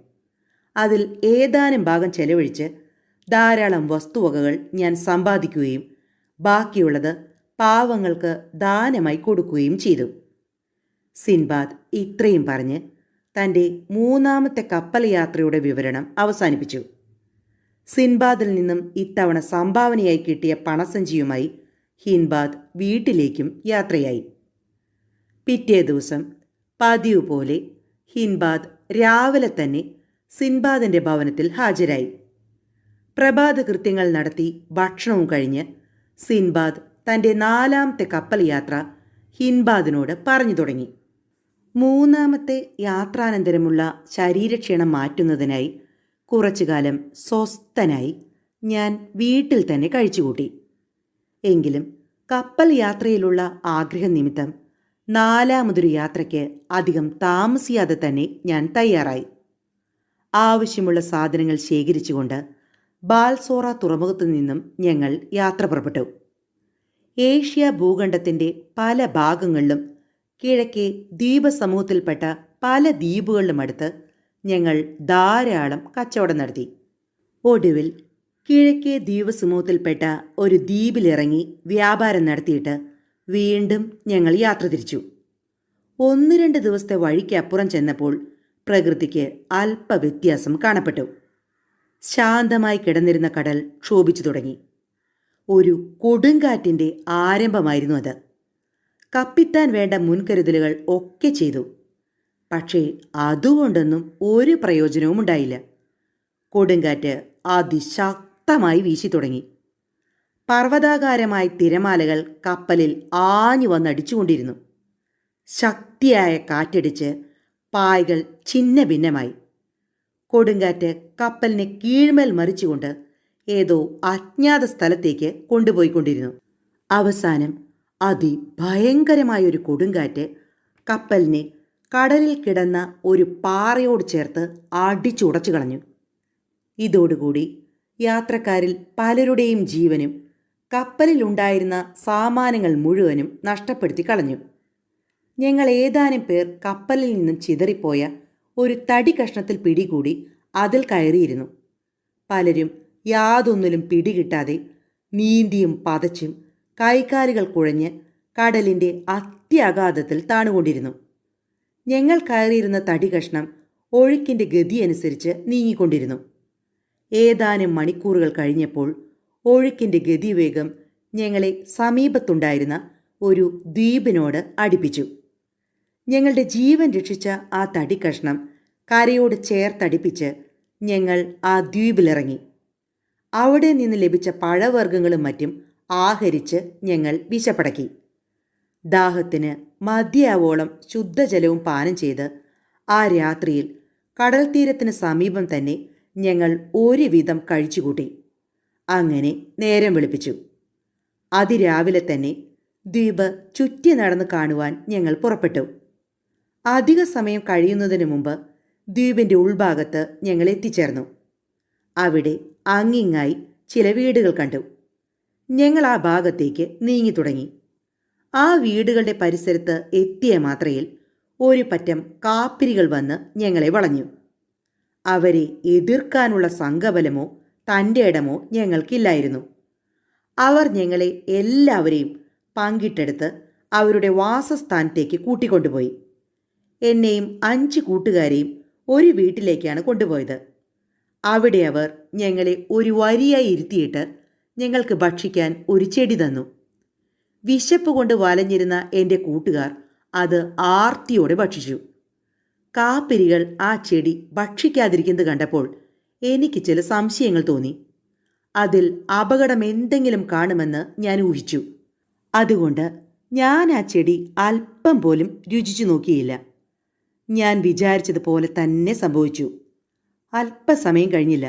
അതിൽ ഏതാനും ഭാഗം ചെലവഴിച്ച് ധാരാളം വസ്തുവകകൾ ഞാൻ സമ്പാദിക്കുകയും ബാക്കിയുള്ളത് പാവങ്ങൾക്ക് ദാനമായി കൊടുക്കുകയും ചെയ്തു. സിൻബാദ് ഇത്രയും പറഞ്ഞ് തൻ്റെ 3ാമത്തെ കപ്പൽ യാത്രയുടെ വിവരണം അവസാനിപ്പിച്ചു. സിൻബാദിൽ നിന്നും ഇത്തവണ സംഭാവനയായി കിട്ടിയ പണസഞ്ചിയുമായി ഹിൻബാദ് വീട്ടിലേക്കും യാത്രയായി. പിറ്റേ ദിവസം പതിവ് പോലെ ഹിൻബാദ് രാവിലെ തന്നെ സിൻബാദിൻ്റെ ഭവനത്തിൽ ഹാജരായി. പ്രഭാത കൃത്യങ്ങൾ നടത്തി ഭക്ഷണവും കഴിഞ്ഞ് സിൻബാദ് തൻ്റെ 4ാമത്തെ കപ്പൽ യാത്ര ഹിൻബാദിനോട് പറഞ്ഞു തുടങ്ങി. 3ാമത്തെ യാത്രാനന്തരമുള്ള ശരീരക്ഷീണം മാറ്റുന്നതിനായി കുറച്ചുകാലം സ്വസ്ഥനായി ഞാൻ വീട്ടിൽ തന്നെ കഴിച്ചുകൂട്ടി. എങ്കിലും കപ്പൽ യാത്രയിലുള്ള ആഗ്രഹം നിമിത്തം 4ാമതൊരു യാത്രയ്ക്ക് അധികം താമസിയാതെ തന്നെ ഞാൻ തയ്യാറായി. ആവശ്യമുള്ള സാധനങ്ങൾ ശേഖരിച്ചുകൊണ്ട് ബാൽസോറ തുറമുഖത്തു നിന്നും ഞങ്ങൾ യാത്ര പുറപ്പെട്ടു. ഏഷ്യ ഭൂഖണ്ഡത്തിൻ്റെ പല ഭാഗങ്ങളിലും കിഴക്കേ ദ്വീപസമൂഹത്തിൽപ്പെട്ട പല ദ്വീപുകളിലും അടുത്ത് ഞങ്ങൾ ധാരാളം കച്ചവടം നടത്തി. ഒടുവിൽ കിഴക്കേ ദ്വീപസമൂഹത്തിൽപ്പെട്ട ഒരു ദ്വീപിലിറങ്ങി വ്യാപാരം നടത്തിയിട്ട് വീണ്ടും ഞങ്ങൾ യാത്ര തിരിച്ചു. 1-2 ദിവസത്തെ വഴിക്കപ്പുറം ചെന്നപ്പോൾ പ്രകൃതിക്ക് അല്പ വ്യത്യാസം കാണപ്പെട്ടു. ശാന്തമായി കിടന്നിരുന്ന കടൽ ക്ഷോഭിച്ചു തുടങ്ങി. ഒരു കൊടുങ്കാറ്റിൻ്റെ ആരംഭമായിരുന്നു അത്. കപ്പിത്താൻ വേണ്ട മുൻകരുതലുകൾ ഒക്കെ ചെയ്തു. പക്ഷേ അതുകൊണ്ടൊന്നും ഒരു പ്രയോജനവും ഉണ്ടായില്ല. കൊടുങ്കാറ്റ് അതിശക്തമായി വീശി തുടങ്ങി. പർവ്വതാകാരമായ തിരമാലകൾ കപ്പലിൽ ആഞ്ഞു വന്നടിച്ചുകൊണ്ടിരുന്നു. ശക്തിയായ കാറ്റടിച്ച് പായകൾ ഛിന്ന ഭിന്നമായി. കൊടുങ്കാറ്റ് കപ്പലിനെ കീഴ്മേൽ മറിച്ചുകൊണ്ട് ഏതോ അജ്ഞാത സ്ഥലത്തേക്ക് കൊണ്ടുപോയിക്കൊണ്ടിരുന്നു. അവസാനം അതിഭയങ്കരമായൊരു കൊടുങ്കാറ്റ് കപ്പലിനെ കടലിൽ കിടന്ന ഒരു പാറയോട് ചേർത്ത് അടിച്ചുടച്ചു കളഞ്ഞു. ഇതോടുകൂടി യാത്രക്കാരിൽ പലരുടെയും ജീവനും കപ്പലിലുണ്ടായിരുന്ന സാമാനങ്ങൾ മുഴുവനും നഷ്ടപ്പെടുത്തി കളഞ്ഞു. ഞങ്ങൾ ഏതാനും പേർ കപ്പലിൽ നിന്നും ചിതറിപ്പോയ ഒരു തടി കഷ്ണത്തിൽ പിടികൂടി അതിൽ കയറിയിരുന്നു. പലരും യാതൊന്നിലും പിടികിട്ടാതെ നീന്തിയും പതച്ചും കൈകാലുകൾ കുഴഞ്ഞ് കടലിൻ്റെ അത്യഗാധത്തിൽ താണുകൊണ്ടിരുന്നു. ഞങ്ങൾ കയറിയിരുന്ന തടി കഷ്ണം ഒഴുക്കിൻ്റെ ഗതിയനുസരിച്ച് നീങ്ങിക്കൊണ്ടിരുന്നു. ഏതാനും മണിക്കൂറുകൾ കഴിഞ്ഞപ്പോൾ ഒഴുക്കിൻ്റെ ഗതിവേഗം ഞങ്ങളെ സമീപത്തുണ്ടായിരുന്ന ഒരു ദ്വീപിനോട് അടുപ്പിച്ചു. ഞങ്ങളുടെ ജീവൻ രക്ഷിച്ച ആ തടി കഷ്ണം കരയോട് ചേർത്തടിപ്പിച്ച് ഞങ്ങൾ ആ ദ്വീപിലിറങ്ങി. അവിടെ നിന്ന് ലഭിച്ച പഴവർഗ്ഗങ്ങളും മറ്റും ആഹരിച്ച് ഞങ്ങൾ വിശപ്പടക്കി. ദാഹത്തിന് മതിയാവോളം ശുദ്ധജലവും പാനം ചെയ്ത് ആ രാത്രിയിൽ കടൽ തീരത്തിന് സമീപം തന്നെ ഞങ്ങൾ ഒരുവിധം കഴിച്ചുകൂട്ടി. അങ്ങനെ നേരം വെളുപ്പിച്ചു. അതിരാവിലെ തന്നെ ദ്വീപ് ചുറ്റി നടന്ന് കാണുവാൻ ഞങ്ങൾ പുറപ്പെട്ടു. അധിക സമയം കഴിയുന്നതിന് മുമ്പ് ദ്വീപിൻ്റെ ഉൾഭാഗത്ത് ഞങ്ങൾ എത്തിച്ചേർന്നു. അവിടെ അങ്ങിങ്ങായി ചില വീടുകൾ കണ്ടു. ഞങ്ങൾ ആ ഭാഗത്തേക്ക് നീങ്ങി തുടങ്ങി. ആ വീടുകളുടെ പരിസരത്ത് എത്തിയ മാത്രയിൽ ഒരു പറ്റം കാപ്പിരികൾ വന്ന് ഞങ്ങളെ വളഞ്ഞു. അവരെ എതിർക്കാനുള്ള സംഘബലമോ തൻ്റെ ഇടമോ ഞങ്ങൾക്കില്ലായിരുന്നു. അവർ ഞങ്ങളെ എല്ലാവരെയും പങ്കിട്ടെടുത്ത് അവരുടെ വാസസ്ഥാനത്തേക്ക് കൂട്ടിക്കൊണ്ടുപോയി. എന്നെയും 5 കൂട്ടുകാരെയും ഒരു വീട്ടിലേക്കാണ് കൊണ്ടുപോയത്. അവിടെ അവർ ഞങ്ങളെ ഒരു വരിയായി ഇരുത്തിയിട്ട് ഞങ്ങൾക്ക് ഭക്ഷിക്കാൻ ഒരു ചെടി തന്നു. വിശപ്പ് കൊണ്ട് വലഞ്ഞിരുന്ന എൻ്റെ കൂട്ടുകാർ അത് ആർത്തിയോടെ ഭക്ഷിച്ചു. കാപ്പിരികൾ ആ ചെടി ഭക്ഷിക്കാതിരിക്കുന്നത് കണ്ടപ്പോൾ എനിക്ക് ചില സംശയങ്ങൾ തോന്നി. അതിൽ അപകടം എന്തെങ്കിലും കാണുമെന്ന് ഞാൻ ഊഹിച്ചു. അതുകൊണ്ട് ഞാൻ ആ ചെടി അല്പം പോലും രുചിച്ചു നോക്കിയില്ല. ഞാൻ വിചാരിച്ചതുപോലെ തന്നെ സംഭവിച്ചു. അല്പസമയം കഴിഞ്ഞില്ല.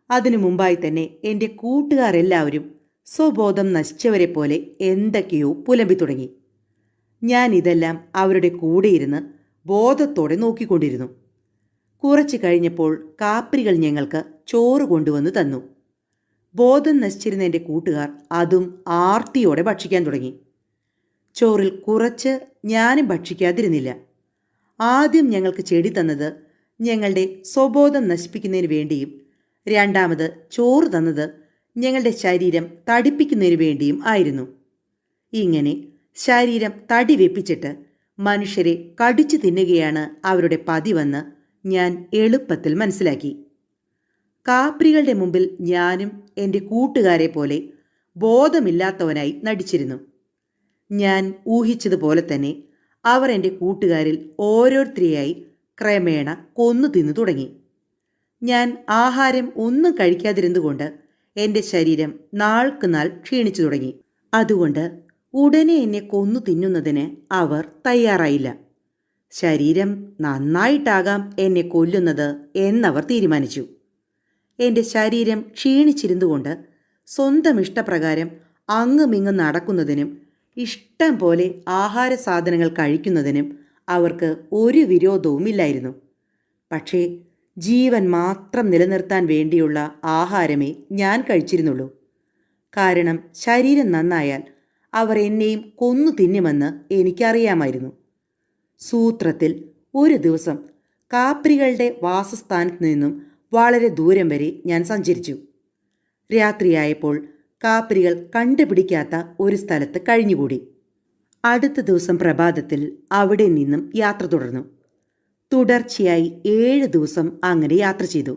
അതിനു മുമ്പായി തന്നെ എൻ്റെ കൂട്ടുകാരെല്ലാവരും സ്വബോധം നശിച്ചവരെ പോലെ എന്തൊക്കെയോ പുലമ്പി തുടങ്ങി. ഞാൻ ഇതെല്ലാം അവരുടെ കൂടെയിരുന്ന് ബോധത്തോടെ നോക്കിക്കൊണ്ടിരുന്നു. കുറച്ച് കഴിഞ്ഞപ്പോൾ കാപ്പിരികൾ ഞങ്ങൾക്ക് ചോറ് കൊണ്ടുവന്ന് തന്നു. ബോധം നശിച്ചിരുന്ന എൻ്റെ കൂട്ടുകാർ അതും ആർത്തിയോടെ ഭക്ഷിക്കാൻ തുടങ്ങി. ചോറിൽ കുറച്ച് ഞാനും ഭക്ഷിക്കാതിരുന്നില്ല. ആദ്യം ഞങ്ങൾക്ക് ചെടി തന്നത് ഞങ്ങളുടെ സ്വബോധം നശിപ്പിക്കുന്നതിന് വേണ്ടിയും രണ്ടാമത് ചോറ് തന്നത് ഞങ്ങളുടെ ശരീരം തടിപ്പിക്കുന്നതിന് വേണ്ടിയും ആയിരുന്നു. ഇങ്ങനെ ശരീരം തടി വെപ്പിച്ചിട്ട് മനുഷ്യരെ കടിച്ചു തിന്നുകയാണ് അവരുടെ പതിവെന്ന് ഞാൻ എളുപ്പത്തിൽ മനസ്സിലാക്കി. കാപ്രികളുടെ മുമ്പിൽ ഞാനും എൻ്റെ കൂട്ടുകാരെ പോലെ ബോധമില്ലാത്തവനായി നടിച്ചിരുന്നു. ഞാൻ ഊഹിച്ചതുപോലെ തന്നെ അവർ എൻ്റെ കൂട്ടുകാരിൽ ഓരോരുത്തരെയായി ക്രമേണ കൊന്നു തിന്നു തുടങ്ങി. ഞാൻ ആഹാരം ഒന്നും കഴിക്കാതിരുന്നുകൊണ്ട് എൻ്റെ ശരീരം നാൾക്ക് നാൾ ക്ഷീണിച്ചു തുടങ്ങി. അതുകൊണ്ട് ഉടനെ എന്നെ കൊന്നു തിന്നുന്നതിന് അവർ തയ്യാറായില്ല. ശരീരം നന്നായിട്ടാകാം എന്നെ കൊല്ലുന്നത് എന്നവർ തീരുമാനിച്ചു. എൻ്റെ ശരീരം ക്ഷീണിച്ചിരുന്നുകൊണ്ട് സ്വന്തം ഇഷ്ടപ്രകാരം അങ്ങുമിങ്ങും നടക്കുന്നതിനും ഇഷ്ടം പോലെ ആഹാര സാധനങ്ങൾ കഴിക്കുന്നതിനും അവർക്ക് ഒരു വിരോധവുമില്ലായിരുന്നു. പക്ഷേ ജീവൻ മാത്രം നിലനിർത്താൻ വേണ്ടിയുള്ള ആഹാരമേ ഞാൻ കഴിച്ചിരുന്നുള്ളൂ. കാരണം ശരീരം നന്നായാൽ അവർ എന്നെയും കൊന്നു തിന്നുമെന്ന് എനിക്കറിയാമായിരുന്നു. സൂത്രത്തിൽ ഒരു ദിവസം കാപ്രികളുടെ വാസസ്ഥാനത്ത് നിന്നും വളരെ ദൂരം വരെ ഞാൻ സഞ്ചരിച്ചു. രാത്രിയായപ്പോൾ കാപ്രികൾ കണ്ടുപിടിക്കാത്ത ഒരു സ്ഥലത്ത് കഴിഞ്ഞുകൂടി. അടുത്ത ദിവസം പ്രഭാതത്തിൽ അവിടെ നിന്നും യാത്ര തുടർന്നു. തുടർച്ചയായി 7 ദിവസം അങ്ങനെ യാത്ര ചെയ്തു.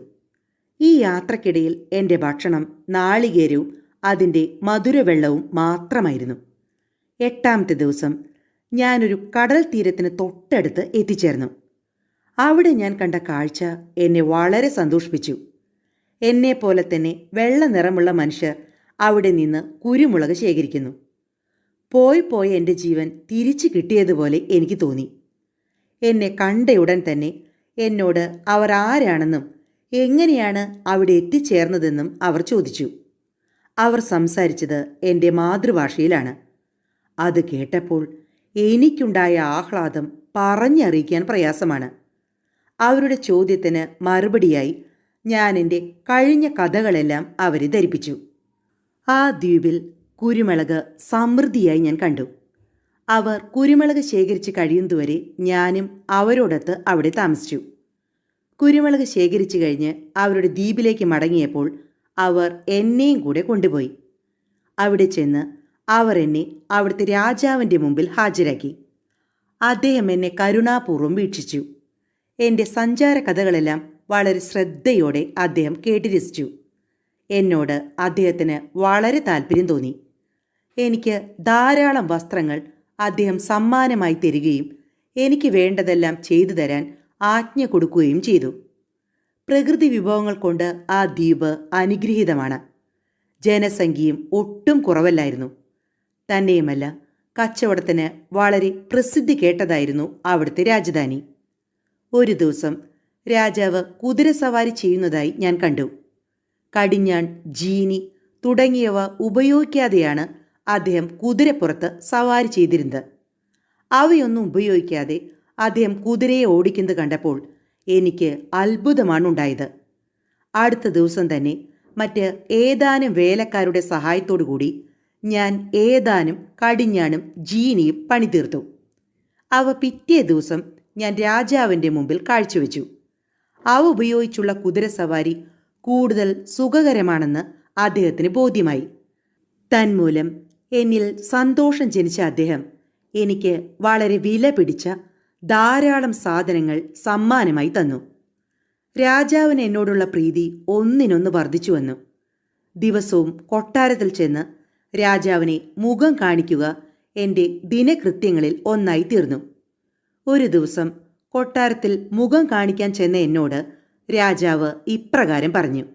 ഈ യാത്രക്കിടയിൽ എൻ്റെ ഭക്ഷണം നാളികേരവും അതിൻ്റെ മധുരവെള്ളവും മാത്രമായിരുന്നു. 8ാമത്തെ ദിവസം ഞാനൊരു കടൽ തീരത്തിന് തൊട്ടടുത്ത് എത്തിച്ചേർന്നു. അവിടെ ഞാൻ കണ്ട കാഴ്ച എന്നെ വളരെ സന്തോഷിപ്പിച്ചു. എന്നെപ്പോലെ തന്നെ വെള്ള നിറമുള്ള മനുഷ്യർ അവിടെ നിന്ന് കുരുമുളക് ശേഖരിക്കുന്നു. പോയി എൻ്റെ ജീവൻ തിരിച്ചു കിട്ടിയതുപോലെ എനിക്ക് തോന്നി. എന്നെ കണ്ടയുടൻ തന്നെ എന്നോട് അവർ ആരാണെന്നും എങ്ങനെയാണ് അവിടെ എത്തിച്ചേർന്നതെന്നും അവർ ചോദിച്ചു. അവർ സംസാരിച്ചത് എൻ്റെ മാതൃഭാഷയിലാണ്. അത് കേട്ടപ്പോൾ എനിക്കുണ്ടായ ആഹ്ലാദം പറഞ്ഞറിയിക്കാൻ പ്രയാസമാണ്. അവരുടെ ചോദ്യത്തിന് മറുപടിയായി ഞാൻ എൻ്റെ കഴിഞ്ഞ കഥകളെല്ലാം അവരെ ധരിപ്പിച്ചു. ആ ദ്വീപിൽ കുരുമുളക് സമൃദ്ധിയായി ഞാൻ കണ്ടു. അവർ കുരുമുളക് ശേഖരിച്ച് കഴിയുന്നതുവരെ ഞാനും അവരോടൊത്ത് അവിടെ താമസിച്ചു. കുരുമുളക് ശേഖരിച്ചു കഴിഞ്ഞ് അവരുടെ ദ്വീപിലേക്ക് മടങ്ങിയപ്പോൾ അവർ എന്നെയും കൂടെ കൊണ്ടുപോയി. അവിടെ ചെന്ന് അവർ എന്നെ അവിടുത്തെ രാജാവിൻ്റെ മുമ്പിൽ ഹാജരാക്കി. അദ്ദേഹം എന്നെ കരുണാപൂർവ്വം വീക്ഷിച്ചു. എൻ്റെ സഞ്ചാര കഥകളെല്ലാം വളരെ ശ്രദ്ധയോടെ അദ്ദേഹം കേട്ട് രസിച്ചു. എന്നോട് അദ്ദേഹത്തിന് വളരെ താല്പര്യം തോന്നി. എനിക്ക് ധാരാളം വസ്ത്രങ്ങൾ അദ്ദേഹം സമ്മാനമായി തരികയും എനിക്ക് വേണ്ടതെല്ലാം ചെയ്തു തരാൻ ആജ്ഞ കൊടുക്കുകയും ചെയ്തു. പ്രകൃതി വിഭവങ്ങൾ കൊണ്ട് ആ ദ്വീപ് അനുഗ്രഹീതമാണ്. ജനസംഖ്യയും ഒട്ടും കുറവല്ലായിരുന്നു. തന്നെയുമല്ല, കച്ചവടത്തിന് വളരെ പ്രസിദ്ധി കേട്ടതായിരുന്നു അവിടുത്തെ രാജധാനി. ഒരു ദിവസം രാജാവ് കുതിരസവാരി ചെയ്യുന്നതായി ഞാൻ കണ്ടു. കടിഞ്ഞാൺ, ജീനി തുടങ്ങിയവ ഉപയോഗിക്കാതെയാണ് അദ്ദേഹം കുതിരപ്പുറത്ത് സവാരി ചെയ്തിരുന്നത്. അവയൊന്നും ഉപയോഗിക്കാതെ അദ്ദേഹം കുതിരയെ ഓടിക്കുന്നത് കണ്ടപ്പോൾ എനിക്ക് അത്ഭുതമാണ് ഉണ്ടായത്. അടുത്ത ദിവസം തന്നെ മറ്റ് ഏതാനും വേലക്കാരുടെ സഹായത്തോടു കൂടി ഞാൻ ഏതാനും കടിഞ്ഞാണും ജീനിയും പണിതീർത്തു. അവ പിറ്റേ ദിവസം ഞാൻ രാജാവിൻ്റെ മുമ്പിൽ കാഴ്ചവെച്ചു. അവ ഉപയോഗിച്ചുള്ള കുതിരസവാരി കൂടുതൽ സുഖകരമാണെന്ന് അദ്ദേഹത്തിന് ബോധ്യമായി. തന്മൂലം എന്നിൽ സന്തോഷം ജനിച്ച അദ്ദേഹം എനിക്ക് വളരെ വില പിടിച്ച ധാരാളം സാധനങ്ങൾ സമ്മാനമായി തന്നു. രാജാവിന് എന്നോടുള്ള പ്രീതി ഒന്നിനൊന്ന് വർദ്ധിച്ചു വന്നു. ദിവസവും കൊട്ടാരത്തിൽ ചെന്ന് രാജാവിനെ മുഖം കാണിക്കുക എൻ്റെ ദിനകൃത്യങ്ങളിൽ ഒന്നായി തീർന്നു. ഒരു ദിവസം കൊട്ടാരത്തിൽ മുഖം കാണിക്കാൻ ചെന്ന എന്നോട് രാജാവ് ഇപ്രകാരം പറഞ്ഞു: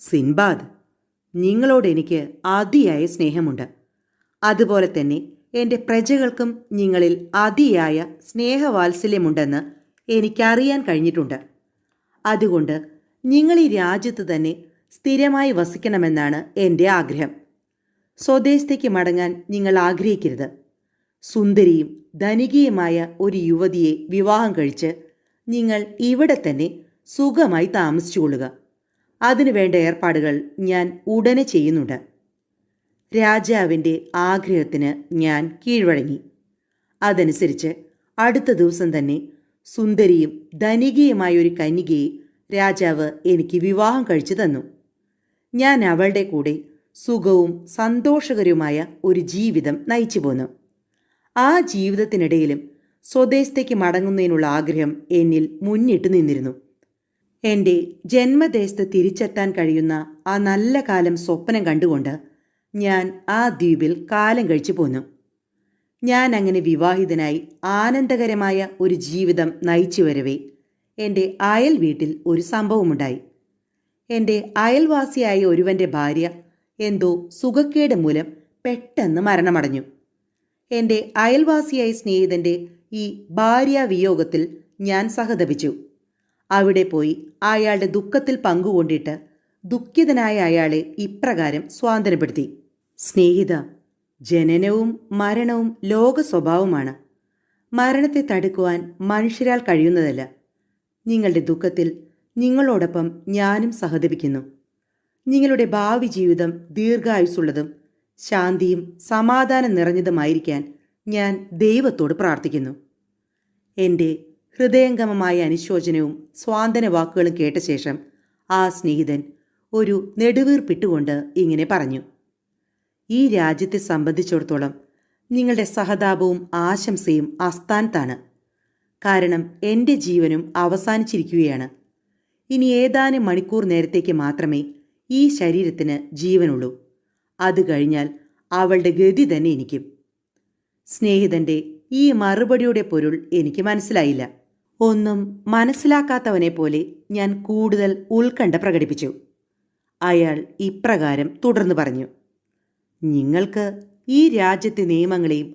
സിൻബാദ്, നിങ്ങളോട് എനിക്ക് അതിയായ സ്നേഹമുണ്ട്. അതുപോലെ തന്നെ എൻ്റെ പ്രജകൾക്കും നിങ്ങളിൽ അതിയായ സ്നേഹവാത്സല്യമുണ്ടെന്ന് എനിക്കറിയാൻ കഴിഞ്ഞിട്ടുണ്ട്. അതുകൊണ്ട് നിങ്ങൾ ഈ രാജ്യത്ത് തന്നെ സ്ഥിരമായി വസിക്കണമെന്നാണ് എൻ്റെ ആഗ്രഹം. സ്വദേശത്തേക്ക് മടങ്ങാൻ നിങ്ങൾ ആഗ്രഹിക്കരുത്. സുന്ദരിയും ധനികയുമായ ഒരു യുവതിയെ വിവാഹം കഴിച്ച് നിങ്ങൾ ഇവിടെ തന്നെ സുഖമായി താമസിച്ചുകൊള്ളുക. അതിനുവേണ്ട ഏർപ്പാടുകൾ ഞാൻ ഉടനെ ചെയ്യുന്നുണ്ട്. രാജാവിൻ്റെ ആഗ്രഹത്തിന് ഞാൻ കീഴ്വഴങ്ങി. അതനുസരിച്ച് അടുത്ത ദിവസം തന്നെ സുന്ദരിയും ധനികയുമായ ഒരു കന്യകയെ രാജാവ് എനിക്ക് വിവാഹം കഴിച്ചു തന്നു. ഞാൻ അവളുടെ കൂടെ സുഖവും സന്തോഷകരവുമായ ഒരു ജീവിതം നയിച്ചു പോന്നു. ആ ജീവിതത്തിനിടയിലും സ്വദേശത്തേക്ക് മടങ്ങുന്നതിനുള്ള ആഗ്രഹം എന്നിൽ മുന്നിട്ട് നിന്നിരുന്നു. എൻ്റെ ജന്മദേശത്ത് തിരിച്ചെത്താൻ കഴിയുന്ന ആ നല്ല കാലം സ്വപ്നം കണ്ടുകൊണ്ട് ഞാൻ ആ ദ്വീപിൽ കാലം കഴിച്ചു പോന്നു. ഞാൻ അങ്ങനെ വിവാഹിതനായി ആനന്ദകരമായ ഒരു ജീവിതം നയിച്ചു വരവേ എൻ്റെ അയൽ വീട്ടിൽ ഒരു സംഭവമുണ്ടായി. എൻ്റെ അയൽവാസിയായ ഒരുവൻ്റെ ഭാര്യ എന്തോ സുഖക്കേട് മൂലം പെട്ടെന്ന് മരണമടഞ്ഞു. എൻ്റെ അയൽവാസിയായ സ്നേഹിതൻ്റെ ഈ ഭാര്യാവിയോഗത്തിൽ ഞാൻ സഹതപിച്ചു. അവിടെ പോയി അയാളുടെ ദുഃഖത്തിൽ പങ്കുകൊണ്ടിട്ട് ദുഃഖിതനായ അയാളെ ഇപ്രകാരം സ്വാന്തനപ്പെടുത്തി: സ്നേഹിത, ജനനവും മരണവും ലോക സ്വഭാവമാണ്. മരണത്തെ തടുക്കുവാൻ മനുഷ്യരാൽ കഴിയുന്നതല്ല. നിങ്ങളുടെ ദുഃഖത്തിൽ നിങ്ങളോടൊപ്പം ഞാനും സഹതപിക്കുന്നു. നിങ്ങളുടെ ഭാവി ജീവിതം ദീർഘായുസ്സുള്ളതും ശാന്തിയും സമാധാനം നിറഞ്ഞതുമായിരിക്കാൻ ഞാൻ ദൈവത്തോട് പ്രാർത്ഥിക്കുന്നു. എൻ്റെ ഹൃദയംഗമമായ അനുശോചനവും സ്വാന്തന വാക്കുകളും കേട്ട ശേഷം ആ സ്നേഹിതൻ ഒരു നെടുവീർപ്പിട്ടുകൊണ്ട് ഇങ്ങനെ പറഞ്ഞു: ഈ രാജ്യത്തെ സംബന്ധിച്ചിടത്തോളം നിങ്ങളുടെ സഹതാപവും ആശംസയും അസ്ഥാനത്താണ്. കാരണം എൻ്റെ ജീവനും അവസാനിച്ചിരിക്കുകയാണ്. ഇനി ഏതാനും മണിക്കൂർ നേരത്തേക്ക് മാത്രമേ ഈ ശരീരത്തിന് ജീവനുള്ളൂ. അത് കഴിഞ്ഞാൽ അവളുടെ ഗതി തന്നെ എനിക്കും. സ്നേഹിതൻ്റെ ഈ മറുപടിയുടെ പൊരുൾ എനിക്ക് മനസ്സിലായില്ല. ഒന്നും മനസ്സിലാക്കാത്തവനെ പോലെ ഞാൻ കൂടുതൽ ഉത്കണ്ഠ പ്രകടിപ്പിച്ചു. അയാൾ ഇപ്രകാരം തുടർന്നു പറഞ്ഞു: നിങ്ങൾക്ക് ഈ രാജ്യത്തെ നിയമങ്ങളെയും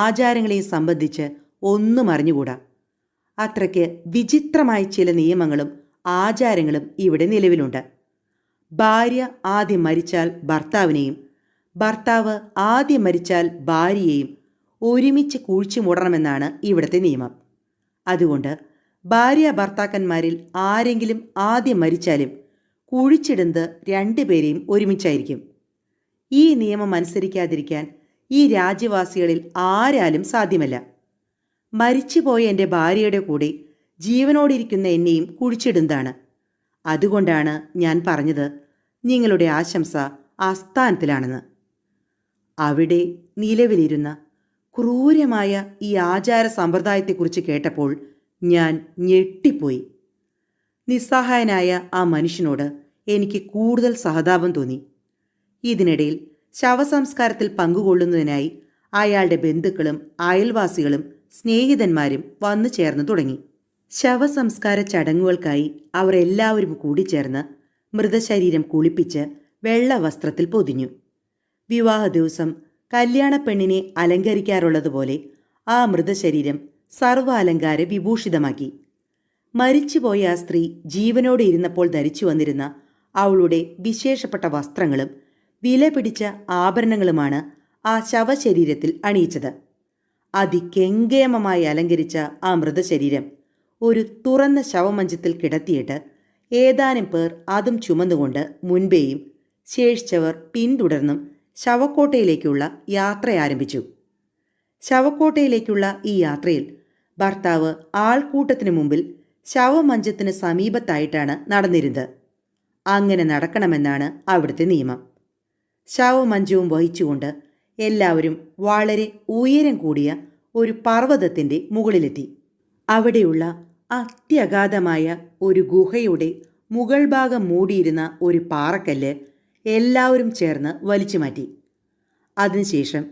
ആചാരങ്ങളെയും സംബന്ധിച്ച് ഒന്നും അറിഞ്ഞുകൂടാ. അത്രയ്ക്ക് വിചിത്രമായ ചില നിയമങ്ങളും ആചാരങ്ങളും ഇവിടെ നിലവിലുണ്ട്. ഭാര്യ ആദ്യം മരിച്ചാൽ ഭർത്താവിനെയും ഭർത്താവ് ആദ്യം മരിച്ചാൽ ഭാര്യയെയും ഒരുമിച്ച് കുഴിച്ചു മൂടണമെന്നാണ് ഇവിടുത്തെ നിയമം. അതുകൊണ്ട് ഭാര്യ ഭർത്താക്കന്മാരിൽ ആരെങ്കിലും ആദ്യം മരിച്ചാലും കുഴിച്ചിടുന്നത് രണ്ടുപേരെയും ഒരുമിച്ചായിരിക്കും. ഈ നിയമം അനുസരിക്കാതിരിക്കാൻ ഈ രാജ്യവാസികളിൽ ആരാലും സാധ്യമല്ല. മരിച്ചുപോയ എൻ്റെ ഭാര്യയുടെ കൂടെ ജീവനോടിരിക്കുന്ന എന്നെയും കുഴിച്ചിടുന്നതാണ്. അതുകൊണ്ടാണ് ഞാൻ പറഞ്ഞത് നിങ്ങളുടെ ആശംസ ആസ്ഥാനത്തിലാണെന്ന്. അവിടെ നിലവിലിരുന്ന ക്രൂരമായ ഈ ആചാര സമ്പ്രദായത്തെക്കുറിച്ച് കേട്ടപ്പോൾ ഞാൻ ഞെട്ടിപ്പോയി. നിസ്സഹായനായ ആ മനുഷ്യനോട് എനിക്ക് കൂടുതൽ സഹതാപം തോന്നി. ഇതിനിടയിൽ ശവസംസ്കാരത്തിൽ പങ്കുകൊള്ളുന്നതിനായി അയാളുടെ ബന്ധുക്കളും അയൽവാസികളും സ്നേഹിതന്മാരും വന്നു ചേർന്ന് തുടങ്ങി. ശവസംസ്കാര ചടങ്ങുകൾക്കായി അവർ എല്ലാവരും കൂടിച്ചേർന്ന് മൃതശരീരം കുളിപ്പിച്ച് വെള്ള വസ്ത്രത്തിൽ പൊതിഞ്ഞു. വിവാഹ ദിവസം കല്യാണപ്പെണ്ണിനെ അലങ്കരിക്കാറുള്ളതുപോലെ ആ മൃതശരീരം സർവാലങ്കാര വിഭൂഷിതമാക്കി. മരിച്ചുപോയ ആ സ്ത്രീ ജീവനോടെ ഇരുന്നപ്പോൾ ധരിച്ചു വന്നിരുന്ന അവളുടെ വിശേഷപ്പെട്ട വസ്ത്രങ്ങളും വില പിടിച്ച ആഭരണങ്ങളുമാണ് ആ ശവശരീരത്തിൽ അണിയിച്ചത്. അതികെങ്കേമമായി അലങ്കരിച്ച ആ മൃതശരീരം ഒരു തുറന്ന ശവമഞ്ചത്തിൽ കിടത്തിയിട്ട് ഏതാനും പേർ അതും ചുമന്നുകൊണ്ട് മുൻപേയും ശേഷിച്ചവർ പിന്തുടർന്നും ശവക്കോട്ടയിലേക്കുള്ള യാത്ര ആരംഭിച്ചു. ശവക്കോട്ടയിലേക്കുള്ള ഈ യാത്രയിൽ ഭർത്താവ് ആൾക്കൂട്ടത്തിനു മുമ്പിൽ ശവമഞ്ചത്തിന് സമീപത്തായിട്ടാണ് നടന്നിരുന്നത്. അങ്ങനെ നടക്കണമെന്നാണ് അവിടുത്തെ നിയമം. ശവമഞ്ചവും വഹിച്ചുകൊണ്ട് എല്ലാവരും വളരെ ഉയരം കൂടിയ ഒരു പർവ്വതത്തിൻ്റെ മുകളിലെത്തി. അവിടെയുള്ള അത്യഗാധമായ ഒരു ഗുഹയുടെ മുകൾ ഭാഗം മൂടിയിരുന്ന ഒരു പാറക്കല്ല് എല്ലാവരും ചേർന്ന് വലിച്ചു മാറ്റി. അതിനുശേഷം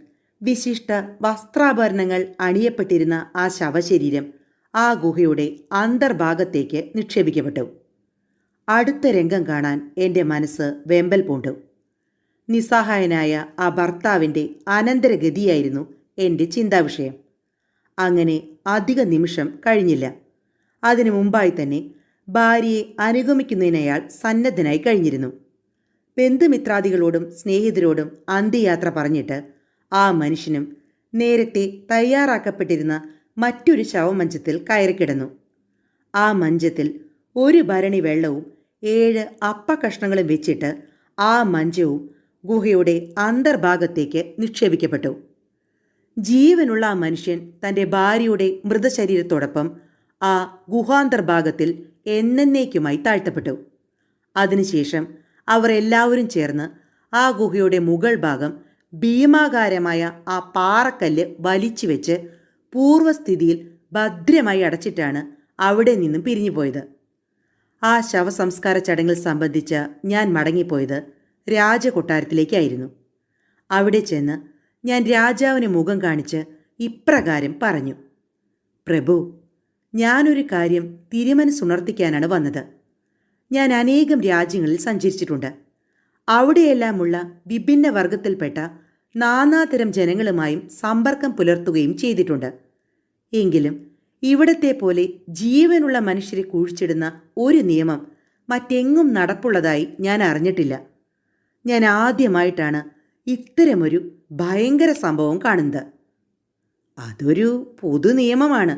വിശിഷ്ട വസ്ത്രാഭരണങ്ങൾ അണിയപ്പെട്ടിരുന്ന ആ ശവശരീരം ആ ഗുഹയുടെ അന്തർഭാഗത്തേക്ക് നിക്ഷേപിക്കപ്പെട്ടു. അടുത്ത രംഗം കാണാൻ എൻ്റെ മനസ്സ് വെമ്പൽ പൂണ്ടു. നിസ്സഹായനായ ആ ഭർത്താവിൻ്റെ അനന്തരഗതിയായിരുന്നു എൻ്റെ ചിന്താവിഷയം. അങ്ങനെ അധിക നിമിഷം കഴിഞ്ഞില്ല. അതിനു മുമ്പായി തന്നെ ഭാര്യയെ അനുഗമിക്കുന്നതിനയാൾ സന്നദ്ധനായി കഴിഞ്ഞിരുന്നു. ബന്ധുമിത്രാദികളോടും സ്നേഹിതരോടും അന്ത്യയാത്ര പറഞ്ഞിട്ട് ആ മനുഷ്യനും നേരത്തെ തയ്യാറാക്കപ്പെട്ടിരുന്ന മറ്റൊരു ശവമഞ്ചത്തിൽ കയറിക്കിടന്നു. ആ മഞ്ചത്തിൽ ഒരു ഭരണി വെള്ളവും 7 അപ്പക്കഷ്ണങ്ങളും വെച്ചിട്ട് ആ മഞ്ചവും ഗുഹയുടെ അന്തർഭാഗത്തേക്ക് നിക്ഷേപിക്കപ്പെട്ടു. ജീവനുള്ള ആ മനുഷ്യൻ തൻ്റെ ഭാര്യയുടെ മൃതശരീരത്തോടൊപ്പം ആ ഗുഹാന്തർഭാഗത്തിൽ എന്നേക്കുമായി താഴ്ത്തപ്പെട്ടു. അതിനുശേഷം അവർ എല്ലാവരും ചേർന്ന് ആ ഗുഹയുടെ മുകൾ ഭാഗം ഭീമാകാരമായ ആ പാറക്കല്ല് വലിച്ചു വെച്ച് പൂർവ്വസ്ഥിതിയിൽ ഭദ്രമായി അടച്ചിട്ടാണ് അവിടെ നിന്നും പിരിഞ്ഞുപോയത്. ആ ശവസംസ്കാര ചടങ്ങിൽ സംബന്ധിച്ച് ഞാൻ മടങ്ങിപ്പോയത് രാജകൊട്ടാരത്തിലേക്കായിരുന്നു. അവിടെ ചെന്ന് ഞാൻ രാജാവിന് മുഖം കാണിച്ച് ഇപ്രകാരം പറഞ്ഞു: പ്രഭു, ഞാനൊരു കാര്യം തിരുമനസ്സുണർത്തിക്കാനാണ് വന്നത്. ഞാൻ അനേകം രാജ്യങ്ങളിൽ സഞ്ചരിച്ചിട്ടുണ്ട്. അവിടെയെല്ലാമുള്ള വിഭിന്ന വർഗത്തിൽപ്പെട്ട നാനാതരം ജനങ്ങളുമായും സമ്പർക്കം പുലർത്തുകയും ചെയ്തിട്ടുണ്ട്. എങ്കിലും ഇവിടത്തെ പോലെ ജീവനുള്ള മനുഷ്യരെ കുഴിച്ചിടുന്ന ഒരു നിയമം മറ്റെങ്ങും നടപ്പുള്ളതായി ഞാൻ അറിഞ്ഞിട്ടില്ല. ഞാൻ ആദ്യമായിട്ടാണ് ഇത്തരമൊരു ഭയങ്കര സംഭവം കാണുന്നത്. അതൊരു പൊതു നിയമമാണ്.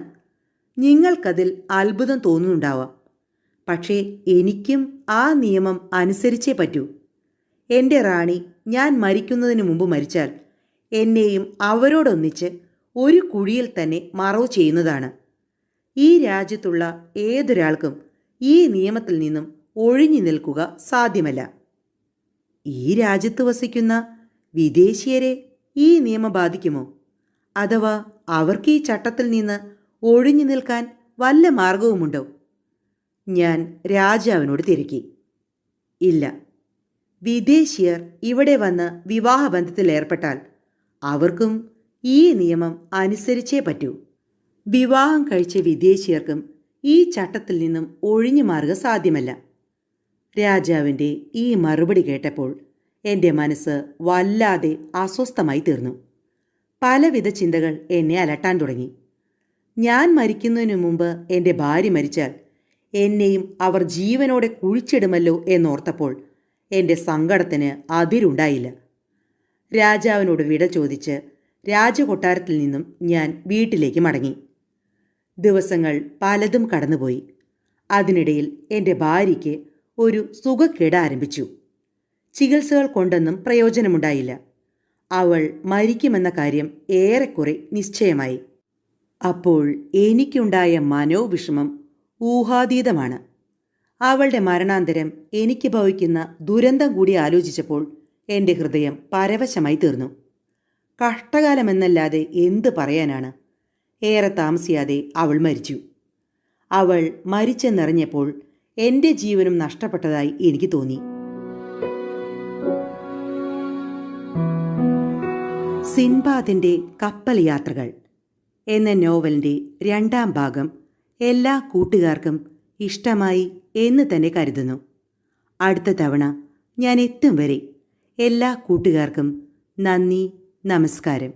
നിങ്ങൾക്കതിൽ അത്ഭുതം തോന്നുന്നുണ്ടാവാം. പക്ഷേ എനിക്കും ആ നിയമം അനുസരിച്ചേ പറ്റൂ. എൻ്റെ റാണി ഞാൻ മരിക്കുന്നതിന് മുമ്പ് മരിച്ചാൽ എന്നെയും അവരോടൊന്നിച്ച് ഒരു കുഴിയിൽ തന്നെ മറവ് ചെയ്യുന്നതാണ്. ഈ രാജ്യത്തുള്ള ഏതൊരാൾക്കും ഈ നിയമത്തിൽ നിന്നും ഒഴിഞ്ഞു നിൽക്കുക സാധ്യമല്ല. ഈ രാജ്യത്ത് വസിക്കുന്ന വിദേശീയരെ ഈ നിയമം ബാധിക്കുമോ? അഥവാ അവർക്ക് ഈ ചട്ടത്തിൽ നിന്ന് ഒഴിഞ്ഞു നിൽക്കാൻ വല്ല മാർഗവുമുണ്ടോ? ഞാൻ രാജാവിനോട് തിരക്കി. ഇല്ല, വിദേശീയർ ഇവിടെ വന്ന് വിവാഹബന്ധത്തിൽ ഏർപ്പെട്ടാൽ അവർക്കും ഈ നിയമം അനുസരിച്ചേ പറ്റൂ. വിവാഹം കഴിച്ച വിദേശീയർക്കും ഈ ചട്ടത്തിൽ നിന്നും ഒഴിഞ്ഞു മാറുക സാധ്യമല്ല. രാജാവിൻ്റെ ഈ മറുപടി കേട്ടപ്പോൾ എൻ്റെ മനസ്സ് വല്ലാതെ അസ്വസ്ഥമായി തീർന്നു. പലവിധ ചിന്തകൾ എന്നെ അലട്ടാൻ തുടങ്ങി. ഞാൻ മരിക്കുന്നതിനു മുമ്പ് എൻ്റെ ഭാര്യ മരിച്ചാൽ എന്നെയും അവർ ജീവനോടെ കുഴിച്ചിടുമല്ലോ എന്നോർത്തപ്പോൾ എൻ്റെ സങ്കടത്തിന് അതിരുണ്ടായില്ല. രാജാവിനോട് വിട ചോദിച്ച് രാജകൊട്ടാരത്തിൽ നിന്നും ഞാൻ വീട്ടിലേക്ക് മടങ്ങി. ദിവസങ്ങൾ പലതും കടന്നുപോയി. അതിനിടയിൽ എൻ്റെ ഭാര്യയ്ക്ക് ഒരു സുഖക്കേട് ആരംഭിച്ചു. ചികിത്സകൾ കൊണ്ടൊന്നും പ്രയോജനമുണ്ടായില്ല. അവൾ മരിക്കുമെന്ന കാര്യം ഏറെക്കുറെ നിശ്ചയമായി. അപ്പോൾ എനിക്കുണ്ടായ മനോവിഷമം ഊഹാതീതമാണ്. അവളുടെ മരണാന്തരം എനിക്ക് ഭവിക്കുന്ന ദുരന്തം കൂടി ആലോചിച്ചപ്പോൾ എൻ്റെ ഹൃദയം പരവശമായി തീർന്നു. കഷ്ടകാലമെന്നല്ലാതെ എന്ത് പറയാനാണ്. ഏറെ താമസിയാതെ അവൾ മരിച്ചു. അവൾ മരിച്ചെന്നറിഞ്ഞപ്പോൾ എൻ്റെ ജീവനും നഷ്ടപ്പെട്ടതായി എനിക്ക് തോന്നി. സിൻബാദിൻ്റെ കപ്പൽ യാത്രകൾ എന്ന നോവലിൻ്റെ 2ാം ഭാഗം എല്ലാ കൂട്ടുകാർക്കും ഇഷ്ടമായി എന്ന് തന്നെ കരുതുന്നു. അടുത്ത തവണ ഞാൻ എത്തും വരെ എല്ലാ കൂട്ടുകാർക്കും നന്ദി, നമസ്കാരം.